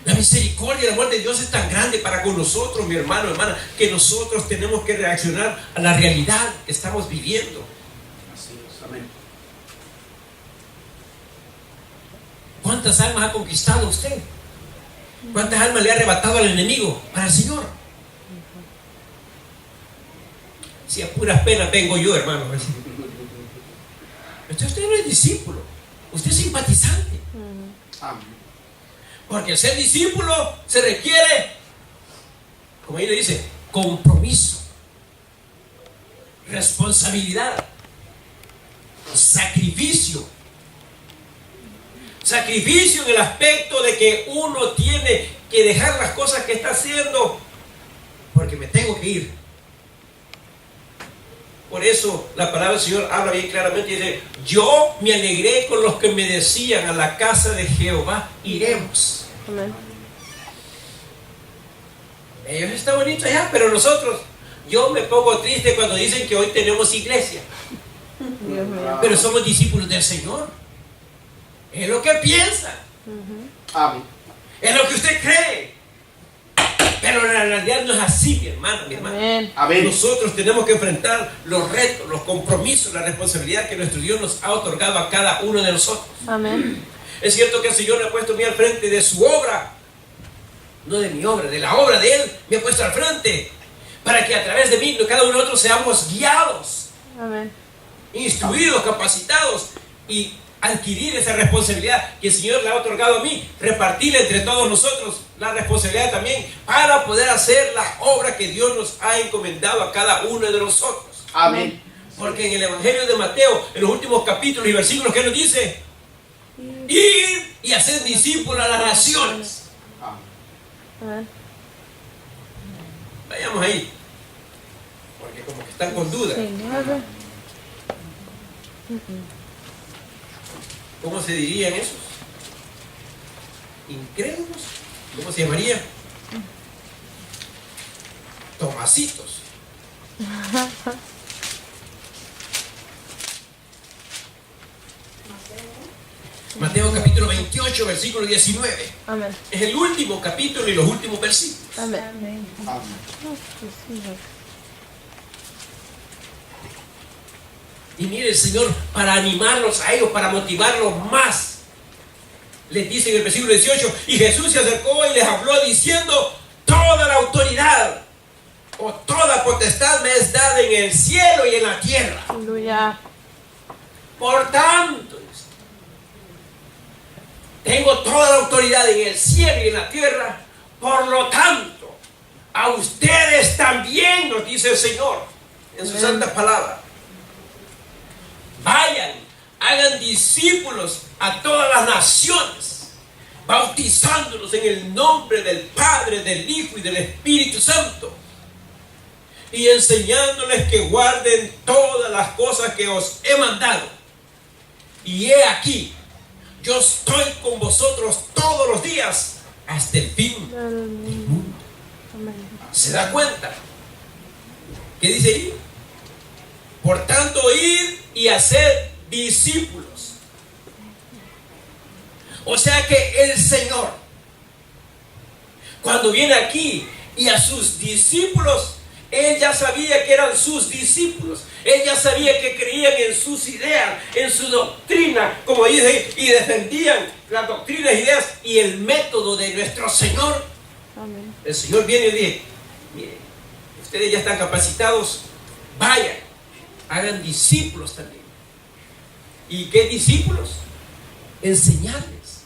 [SPEAKER 1] La misericordia y el amor de Dios es tan grande para con nosotros, mi hermano, hermana, que nosotros tenemos que reaccionar a la realidad que estamos viviendo.
[SPEAKER 4] Así es. Amén.
[SPEAKER 1] ¿Cuántas almas ha conquistado usted? ¿Cuántas almas le ha arrebatado al enemigo para el Señor? Si a puras penas vengo yo, hermano. Usted no es discípulo, usted es simpatizante.
[SPEAKER 4] Amén.
[SPEAKER 1] Porque al ser discípulo se requiere, como ahí le dice, compromiso, responsabilidad, sacrificio. Sacrificio en el aspecto de que uno tiene que dejar las cosas que está haciendo porque me tengo que ir. Por eso la palabra del Señor habla bien claramente y dice, yo me alegré con los que me decían, a la casa de Jehová iremos.
[SPEAKER 3] Amén.
[SPEAKER 1] Ellos están bonitos allá, pero nosotros, yo me pongo triste cuando dicen que hoy tenemos iglesia,
[SPEAKER 3] Dios mío.
[SPEAKER 1] pero somos discípulos del Señor. Es lo que piensa,
[SPEAKER 4] Amén.
[SPEAKER 1] es lo que usted cree, pero en la realidad no es así, mi hermano, mi hermana.
[SPEAKER 3] Amén.
[SPEAKER 4] Amén.
[SPEAKER 1] Nosotros tenemos que enfrentar los retos, los compromisos, la responsabilidad que nuestro Dios nos ha otorgado a cada uno de nosotros.
[SPEAKER 3] Amén.
[SPEAKER 1] Es cierto que el Señor me ha puesto a mí al frente de su obra, no de mi obra, de la obra de Él, me ha puesto al frente, para que a través de mí, cada uno de nosotros seamos guiados,
[SPEAKER 3] Amén.
[SPEAKER 1] instruidos, capacitados y adquirir esa responsabilidad que el Señor le ha otorgado a mí, repartirle entre todos nosotros la responsabilidad también para poder hacer la obra que Dios nos ha encomendado a cada uno de nosotros.
[SPEAKER 4] Amén.
[SPEAKER 1] Porque en el Evangelio de Mateo, en los últimos capítulos y versículos, ¿qué nos dice? Ir y hacer discípulos a las naciones.
[SPEAKER 4] Amén.
[SPEAKER 3] Amén.
[SPEAKER 1] Vayamos ahí, porque como que están con dudas.
[SPEAKER 3] Señor.
[SPEAKER 1] ¿Cómo se dirían esos? ¿Incrédulos? ¿Cómo se llamaría? Tomasitos. Mateo capítulo 28, versículo 19.
[SPEAKER 3] Amén.
[SPEAKER 1] Es el último capítulo y los últimos versículos.
[SPEAKER 3] Amén.
[SPEAKER 2] Amén.
[SPEAKER 4] Amén.
[SPEAKER 3] Sí, Señor.
[SPEAKER 1] Y mire el Señor, para animarlos a ellos, para motivarlos más, les dice en el versículo 18, y Jesús se acercó y les habló diciendo, toda la autoridad o toda potestad me es dada en el cielo y en la tierra.
[SPEAKER 3] Aleluya.
[SPEAKER 1] Por tanto, tengo toda la autoridad en el cielo y en la tierra, por lo tanto, a ustedes también, nos dice el Señor en sus santas palabras. Vayan, hagan discípulos a todas las naciones, bautizándolos en el nombre del Padre, del Hijo y del Espíritu Santo, y enseñándoles que guarden todas las cosas que os he mandado. Y he aquí, yo estoy con vosotros todos los días hasta el fin del mundo.
[SPEAKER 3] Amén.
[SPEAKER 1] ¿Se da cuenta? ¿Qué dice ahí? Por tanto, ir y hacer discípulos. O sea que el Señor, cuando viene aquí y a sus discípulos, Él ya sabía que eran sus discípulos. Él ya sabía que creían en sus ideas, en su doctrina, como dice, y defendían las doctrinas, ideas y el método de nuestro Señor.
[SPEAKER 3] Amén.
[SPEAKER 1] El Señor viene y dice: miren, ustedes ya están capacitados, vayan, hagan discípulos también. ¿Y qué discípulos? Enseñarles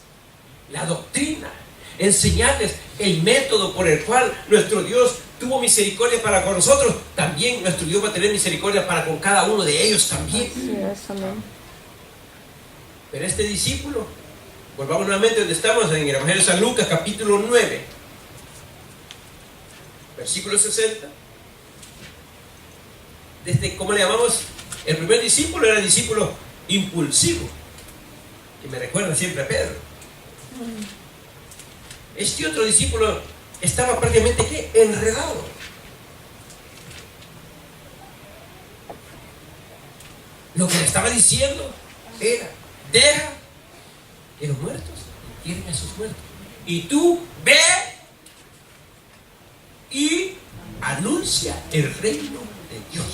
[SPEAKER 1] la doctrina, enseñarles el método por el cual nuestro Dios tuvo misericordia para con nosotros. También nuestro Dios va a tener misericordia para con cada uno de ellos también.
[SPEAKER 3] Así es, amén.
[SPEAKER 1] Pero este discípulo, volvamos nuevamente donde estamos, en el Evangelio de San Lucas, capítulo 9, versículo 60. Desde, ¿cómo le llamamos? El primer discípulo era el discípulo impulsivo, que me recuerda siempre a Pedro. Este otro discípulo estaba prácticamente ¿qué? Enredado. Lo que le estaba diciendo era: deja que los muertos entierren a sus muertos, y tú ve y anuncia el reino de Dios.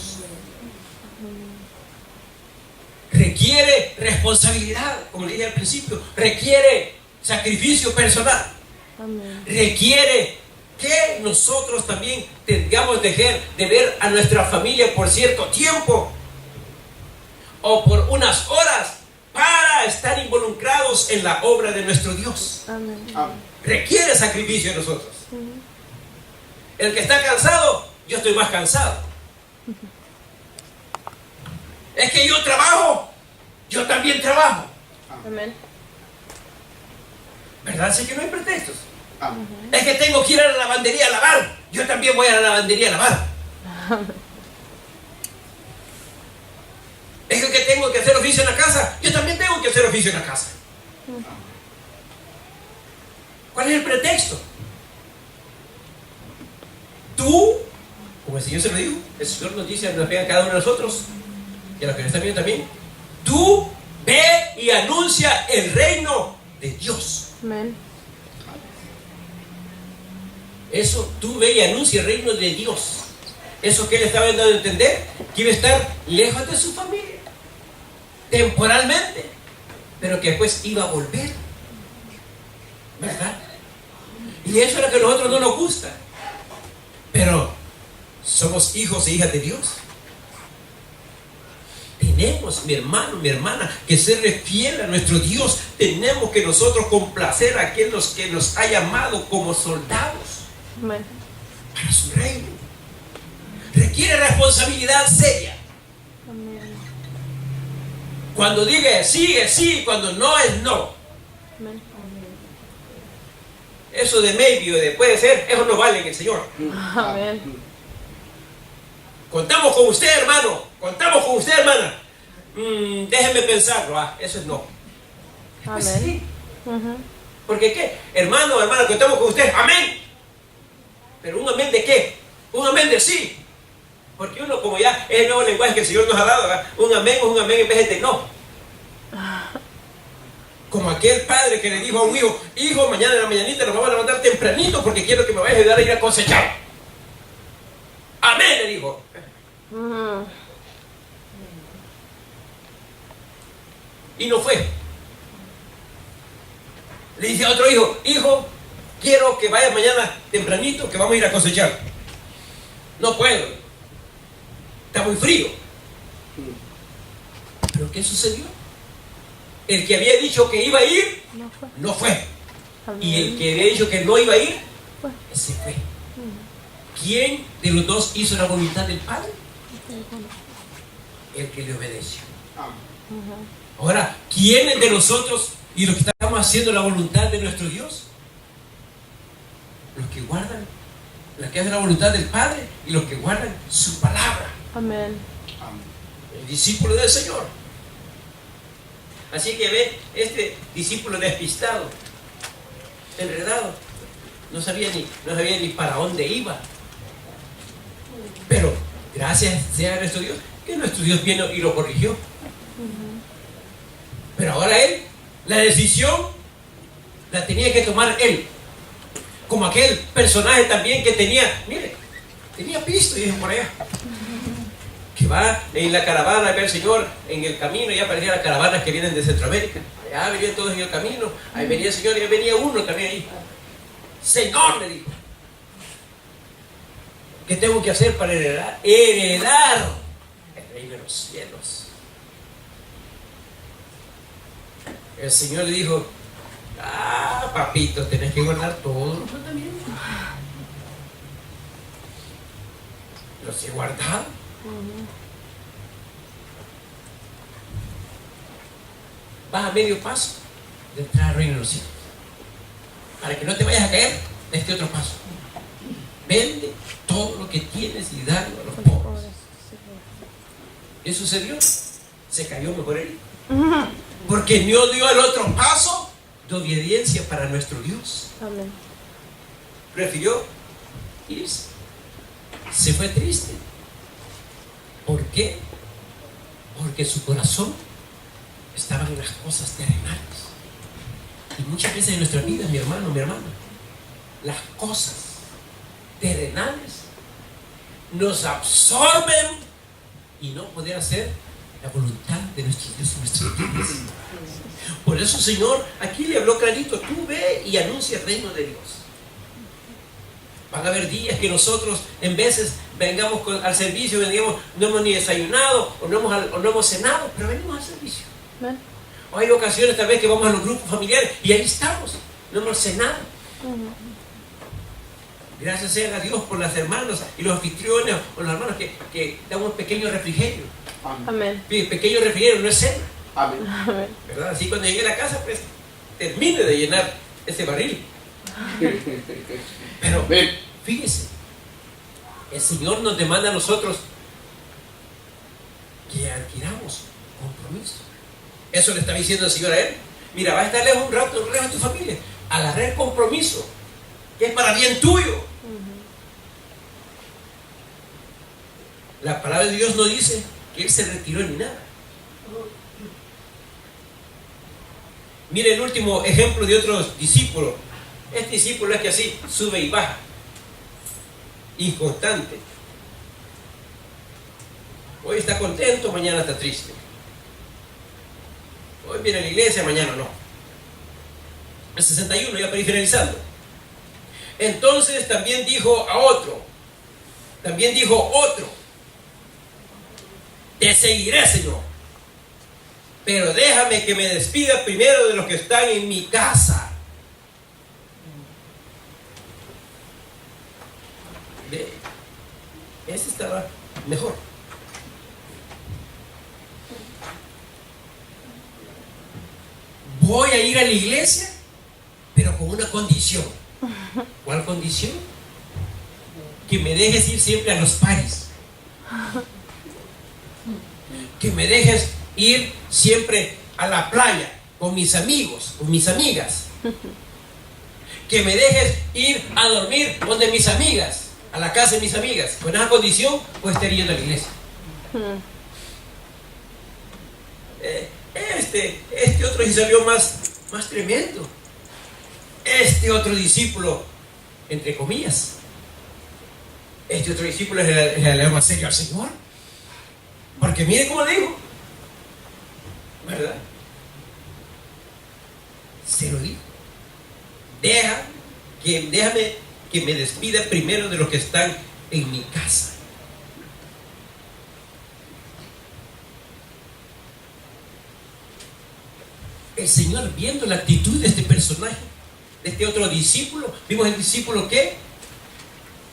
[SPEAKER 1] Requiere responsabilidad, como le dije al principio, requiere sacrificio personal.
[SPEAKER 3] Amén.
[SPEAKER 1] Requiere que nosotros también tengamos de ver a nuestra familia por cierto tiempo o por unas horas para estar involucrados en la obra de nuestro Dios.
[SPEAKER 3] Amén.
[SPEAKER 4] Amén.
[SPEAKER 1] Requiere sacrificio de nosotros.
[SPEAKER 3] Ujú.
[SPEAKER 1] El que está cansado, yo estoy más cansado. Es que yo trabajo, yo también trabajo.
[SPEAKER 3] Amén.
[SPEAKER 1] ¿Verdad? Sé que no hay pretextos.
[SPEAKER 4] Amén.
[SPEAKER 1] Es que tengo que ir a la lavandería a lavar, yo también voy a la lavandería a lavar. Es que tengo que hacer oficio en la casa, yo también tengo que hacer oficio en la casa. ¿Cuál es el pretexto? Tú, como el Señor se lo dijo, el Señor nos dice, nos pega a cada uno de nosotros, y a los que nos están viendo también: tú ve y anuncia el reino de Dios.
[SPEAKER 3] Amén.
[SPEAKER 1] Eso, tú ve y anuncia el reino de Dios. Eso que él estaba dando a entender, que iba a estar lejos de su familia, temporalmente, pero que después iba a volver, ¿verdad? Y eso es lo que a nosotros no nos gusta, pero somos hijos e hijas de Dios. Tenemos, mi hermano, mi hermana, que ser fiel a nuestro Dios. Tenemos que nosotros complacer a aquellos que nos ha llamado como soldados
[SPEAKER 3] Amén.
[SPEAKER 1] para su reino. Requiere responsabilidad seria.
[SPEAKER 3] Amén.
[SPEAKER 1] Cuando diga sí es sí, cuando no es no.
[SPEAKER 3] Amén.
[SPEAKER 1] Eso de maybe o de puede ser, eso no vale en el Señor.
[SPEAKER 3] Amén.
[SPEAKER 1] Contamos con usted, hermano. Contamos con usted, hermana. Déjenme pensarlo. Eso es no. Pues
[SPEAKER 3] Amén.
[SPEAKER 1] sí.
[SPEAKER 3] Ujú.
[SPEAKER 1] Porque ¿qué? Hermano, hermana, contamos con usted. Amén. Pero un amén de qué? Un amén de sí. Porque uno, como ya es el nuevo lenguaje que el Señor nos ha dado, ¿verdad? Un amén es un amén en vez de no. Como aquel padre que le dijo a un hijo: hijo, mañana en la mañanita nos vamos a levantar tempranito porque quiero que me vayas a ayudar a ir a cosechar. Amén, le dijo.
[SPEAKER 3] Ujú.
[SPEAKER 1] Y no fue. Le dice a otro hijo: hijo, quiero que vayas mañana tempranito que vamos a ir a cosechar. No puedo, está muy frío. ¿Pero qué sucedió? El que había dicho que iba a ir,
[SPEAKER 3] No fue.
[SPEAKER 1] no fue.
[SPEAKER 3] Amén.
[SPEAKER 1] Y el que había dicho que no iba a ir,
[SPEAKER 3] Fue.
[SPEAKER 1] se fue. ¿Quién de los dos hizo la voluntad del Padre? El que le obedeció.
[SPEAKER 4] Amén.
[SPEAKER 3] Ujú.
[SPEAKER 1] Ahora, ¿quiénes de nosotros y los que estamos haciendo la voluntad de nuestro Dios? Los que guardan, los que hacen la voluntad del Padre y los que guardan su palabra.
[SPEAKER 3] Amén.
[SPEAKER 4] Amén.
[SPEAKER 1] El discípulo del Señor. Así que ve, este discípulo despistado, enredado, no sabía ni para dónde iba. Pero gracias sea a nuestro Dios, que nuestro Dios vino y lo corrigió. Pero ahora él, la decisión la tenía que tomar él. Como aquel personaje también que tenía, mire, Tenía pisto, dije por allá. Que va en la caravana, ve el Señor en el camino, ya aparecían las caravanas que vienen de Centroamérica. Allá venían todos en el camino, ahí venía el Señor y ahí venía uno también ahí. Señor, le dijo, ¿qué tengo que hacer para heredar el reino de los cielos? El Señor le dijo, papito, tenés que guardar todos los mandamientos. Los he guardado. Vas a medio paso de entrar al reino de los cielos. Para que no te vayas a caer de este otro paso. Vende todo lo que tienes y dalo a los pobres. ¿Qué sucedió? Se cayó mejor él. Porque no dio el otro paso de obediencia para nuestro Dios.
[SPEAKER 3] Amén.
[SPEAKER 1] Prefirió irse. Se fue triste. ¿Por qué? Porque su corazón estaba en las cosas terrenales. Y muchas veces en nuestra vida, mi hermano, mi hermana, las cosas terrenales nos absorben y no poder hacer la voluntad de nuestro Dios y nuestros Dios. Por eso, Señor, aquí le habló clarito: tú ve y anuncia el reino de Dios. Van a haber días que nosotros, en veces, vengamos al servicio, vengamos, no hemos ni desayunado o no hemos cenado, pero venimos al servicio.
[SPEAKER 3] Amén.
[SPEAKER 1] O hay ocasiones tal vez que vamos a los grupos familiares y ahí estamos, no hemos cenado. Gracias sean a Dios por las hermanas y los anfitriones o los hermanos que dan un pequeño refrigerio.
[SPEAKER 3] Amén.
[SPEAKER 1] Pequeño refrigerio no es cena.
[SPEAKER 4] Amén.
[SPEAKER 3] Amén.
[SPEAKER 1] ¿Verdad? Así cuando llegue a la casa, pues termine de llenar ese barril. Pero fíjese, el Señor nos demanda a nosotros que adquiramos compromiso. Eso le está diciendo el Señor a él. Mira, vas a estar lejos un rato de tu familia. Agarré el compromiso, que es para bien tuyo. La palabra de Dios no dice que él se retiró ni nada. Mire el último ejemplo de otro discípulo. Este discípulo es que así sube y baja, inconstante. Hoy está contento, mañana está triste. Hoy viene a la iglesia, mañana no. El 61, ya para ir finalizando. Entonces también dijo otro, te seguiré, Señor, pero déjame que me despida primero de los que están en mi casa. Ese estaba mejor. Voy a ir a la iglesia, pero con una condición. ¿Cuál condición? Que me dejes ir siempre a los paris. Que me dejes ir siempre a la playa con mis amigos, con mis amigas. Que me dejes ir a dormir donde mis amigas, a la casa de mis amigas. Con esa condición, pues estaría yendo a la iglesia. Este otro sí salió más tremendo. Este otro discípulo, entre comillas, este otro discípulo es el más serio al Señor. Porque mire cómo le digo, ¿verdad? Se lo digo. Déjame que me despida primero de los que están en mi casa. El Señor, viendo la actitud de este personaje, de este otro discípulo, vimos el discípulo que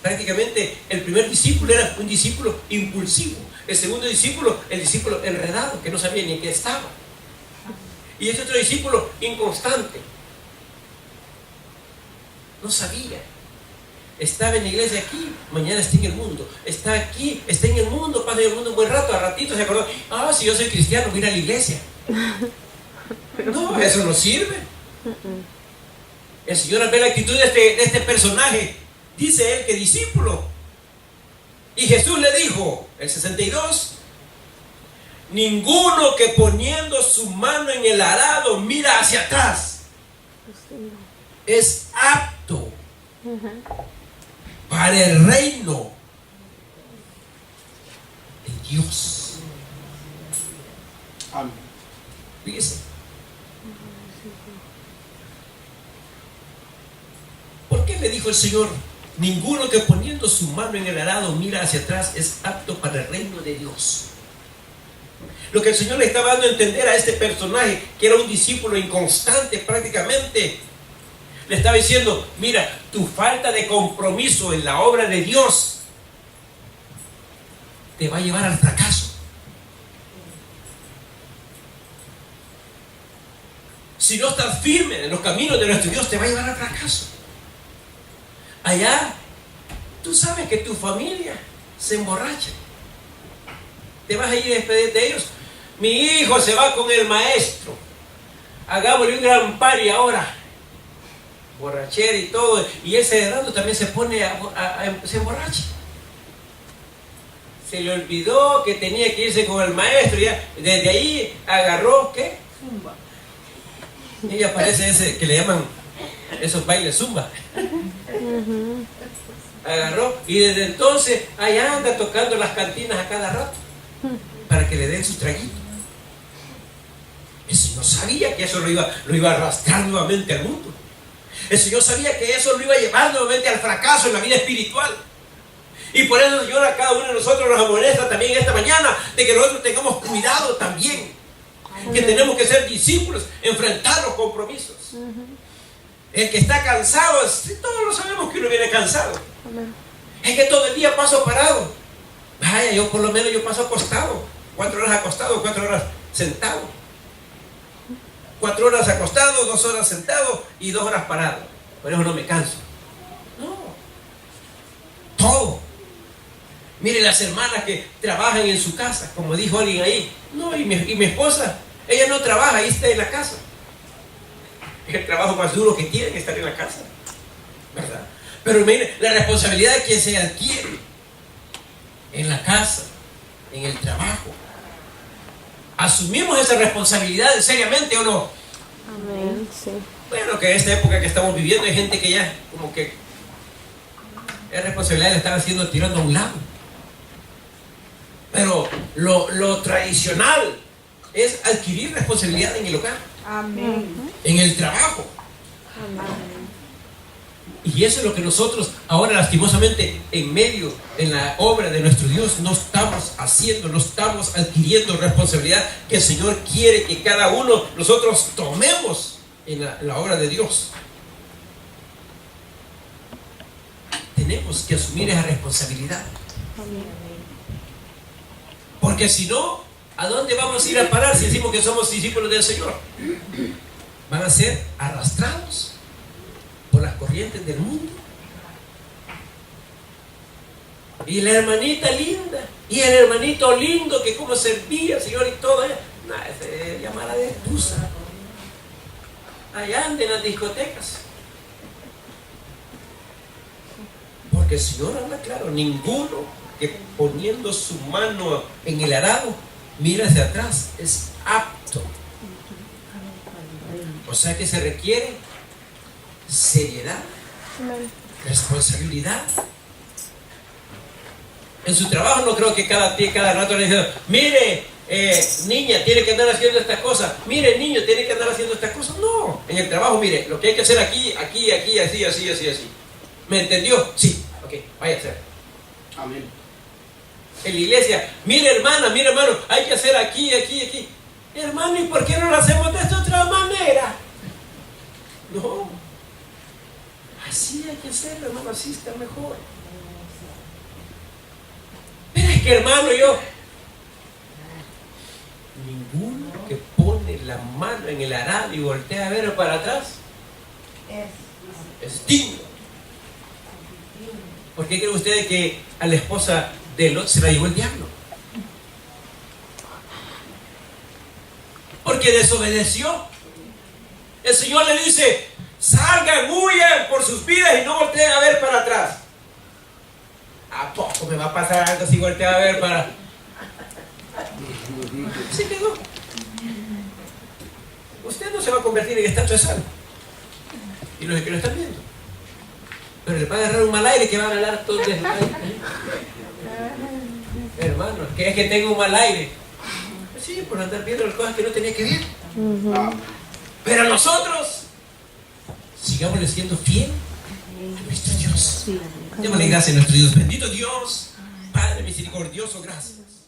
[SPEAKER 1] prácticamente el primer discípulo era un discípulo impulsivo, el segundo discípulo, el discípulo enredado, que no sabía ni en qué estaba, y este otro discípulo inconstante, no sabía. Estaba en la iglesia aquí, mañana está en el mundo. Está aquí, está en el mundo, pasa en el mundo un buen rato, a ratito se acordó, si yo soy cristiano, voy a ir a la iglesia. No, eso no sirve. El Señor ve la actitud de este personaje. Dice él que discípulo. Y Jesús le dijo, el 62, ninguno que poniendo su mano en el arado mira hacia atrás es apto para el reino Señor, ninguno que poniendo su mano en el arado mira hacia atrás es apto para el reino de Dios. Lo que el Señor le estaba dando a entender a este personaje, que era un discípulo inconstante prácticamente, le estaba diciendo: mira, tu falta de compromiso en la obra de Dios te va a llevar al fracaso. Si no estás firme en los caminos de nuestro Dios, te va a llevar al fracaso. Allá, tú sabes que tu familia se emborracha. Te vas a ir a despedir de ellos. Mi hijo se va con el maestro. Hagámosle un gran party ahora. Borrachera y todo. Y ese Hernando también se pone se emborracha. Se le olvidó que tenía que irse con el maestro. Ya, desde ahí agarró, ¿qué?
[SPEAKER 2] Zumba.
[SPEAKER 1] Ella parece ese que le llaman esos bailes zumba. Agarró y desde entonces allá anda tocando las cantinas a cada rato para que le den su traguito. El Señor sabía que eso lo iba a arrastrar nuevamente al mundo. El Señor sabía que eso lo iba a llevar nuevamente al fracaso en la vida espiritual. Y por eso el Señor a cada uno de nosotros nos amonesta también esta mañana de que nosotros tengamos cuidado también. Que tenemos que ser discípulos, enfrentar los compromisos. El que está cansado, todos lo sabemos que uno viene cansado. Es que todo el día paso parado. Vaya, yo por lo menos yo paso acostado. 4 horas acostado, 4 horas sentado. 4 horas acostado, 2 horas sentado y 2 horas parado. Por eso no me canso. No. Todo. Mire las hermanas que trabajan en su casa, como dijo alguien ahí. No, y mi esposa, ella no trabaja, ahí está en la casa. Es el trabajo más duro que tienen, estar en la casa, ¿verdad? Pero mire, la responsabilidad que se adquiere en la casa, en el trabajo. ¿Asumimos esa responsabilidad seriamente o no?
[SPEAKER 3] Amén, sí.
[SPEAKER 1] Bueno, que en esta época que estamos viviendo hay gente que ya como que es responsabilidad la están haciendo tirando a un lado. Pero lo tradicional es adquirir responsabilidad en el hogar, en el trabajo. Y eso es lo que nosotros ahora lastimosamente en medio, en la obra de nuestro Dios, no estamos haciendo, no estamos adquiriendo responsabilidad que el Señor quiere que cada uno nosotros tomemos en la obra de Dios. Tenemos que asumir esa responsabilidad. Porque si no, ¿a dónde vamos a ir a parar si decimos que somos discípulos del Señor? Van a ser arrastrados por las corrientes del mundo. Y la hermanita linda, y el hermanito lindo que como servía al Señor y todo, nada, se llamará de excusa. Allá anda en las discotecas. Porque el Señor habla claro, ninguno que poniendo su mano en el arado mira hacia atrás es apto. O sea que se requiere seriedad, responsabilidad. En su trabajo no creo que cada rato le digan: mire, niña, tiene que andar haciendo esta cosa. Mire, niño, tiene que andar haciendo esta cosa. No, en el trabajo, mire, lo que hay que hacer aquí, aquí, aquí, así, así, así, así. ¿Me entendió? Sí, ok, vaya a hacer.
[SPEAKER 4] Amén.
[SPEAKER 1] En la iglesia, mire hermana, mire hermano, hay que hacer aquí, aquí, aquí. Hermano, ¿y por qué no lo hacemos de esta otra manera? No, así hay que hacerlo, hermano, así está mejor. Pero es que hermano, ninguno que pone la mano en el arado y voltea a ver para atrás es digno. ¿Por qué creen ustedes que a la esposa de Lot se la llevó el diablo? Porque desobedeció. El Señor le dice: salgan, huyan por sus vidas y no volteen a ver para atrás. ¿A poco me va a pasar algo si voltea a ver para...? Se quedó. Usted no se va a convertir en estatua de sal. Y los que lo están viendo. Pero le va a agarrar un mal aire que va a ganar todo el día. Hermano, que es que tengo un mal aire. Sí, por andar viendo las cosas que no tenía que ver. Pero nosotros sigámosle siendo fiel
[SPEAKER 2] Amén.
[SPEAKER 1] a nuestro Dios.
[SPEAKER 2] Sí, amén.
[SPEAKER 1] Démosle gracias a nuestro Dios. Bendito Dios, Padre misericordioso, gracias.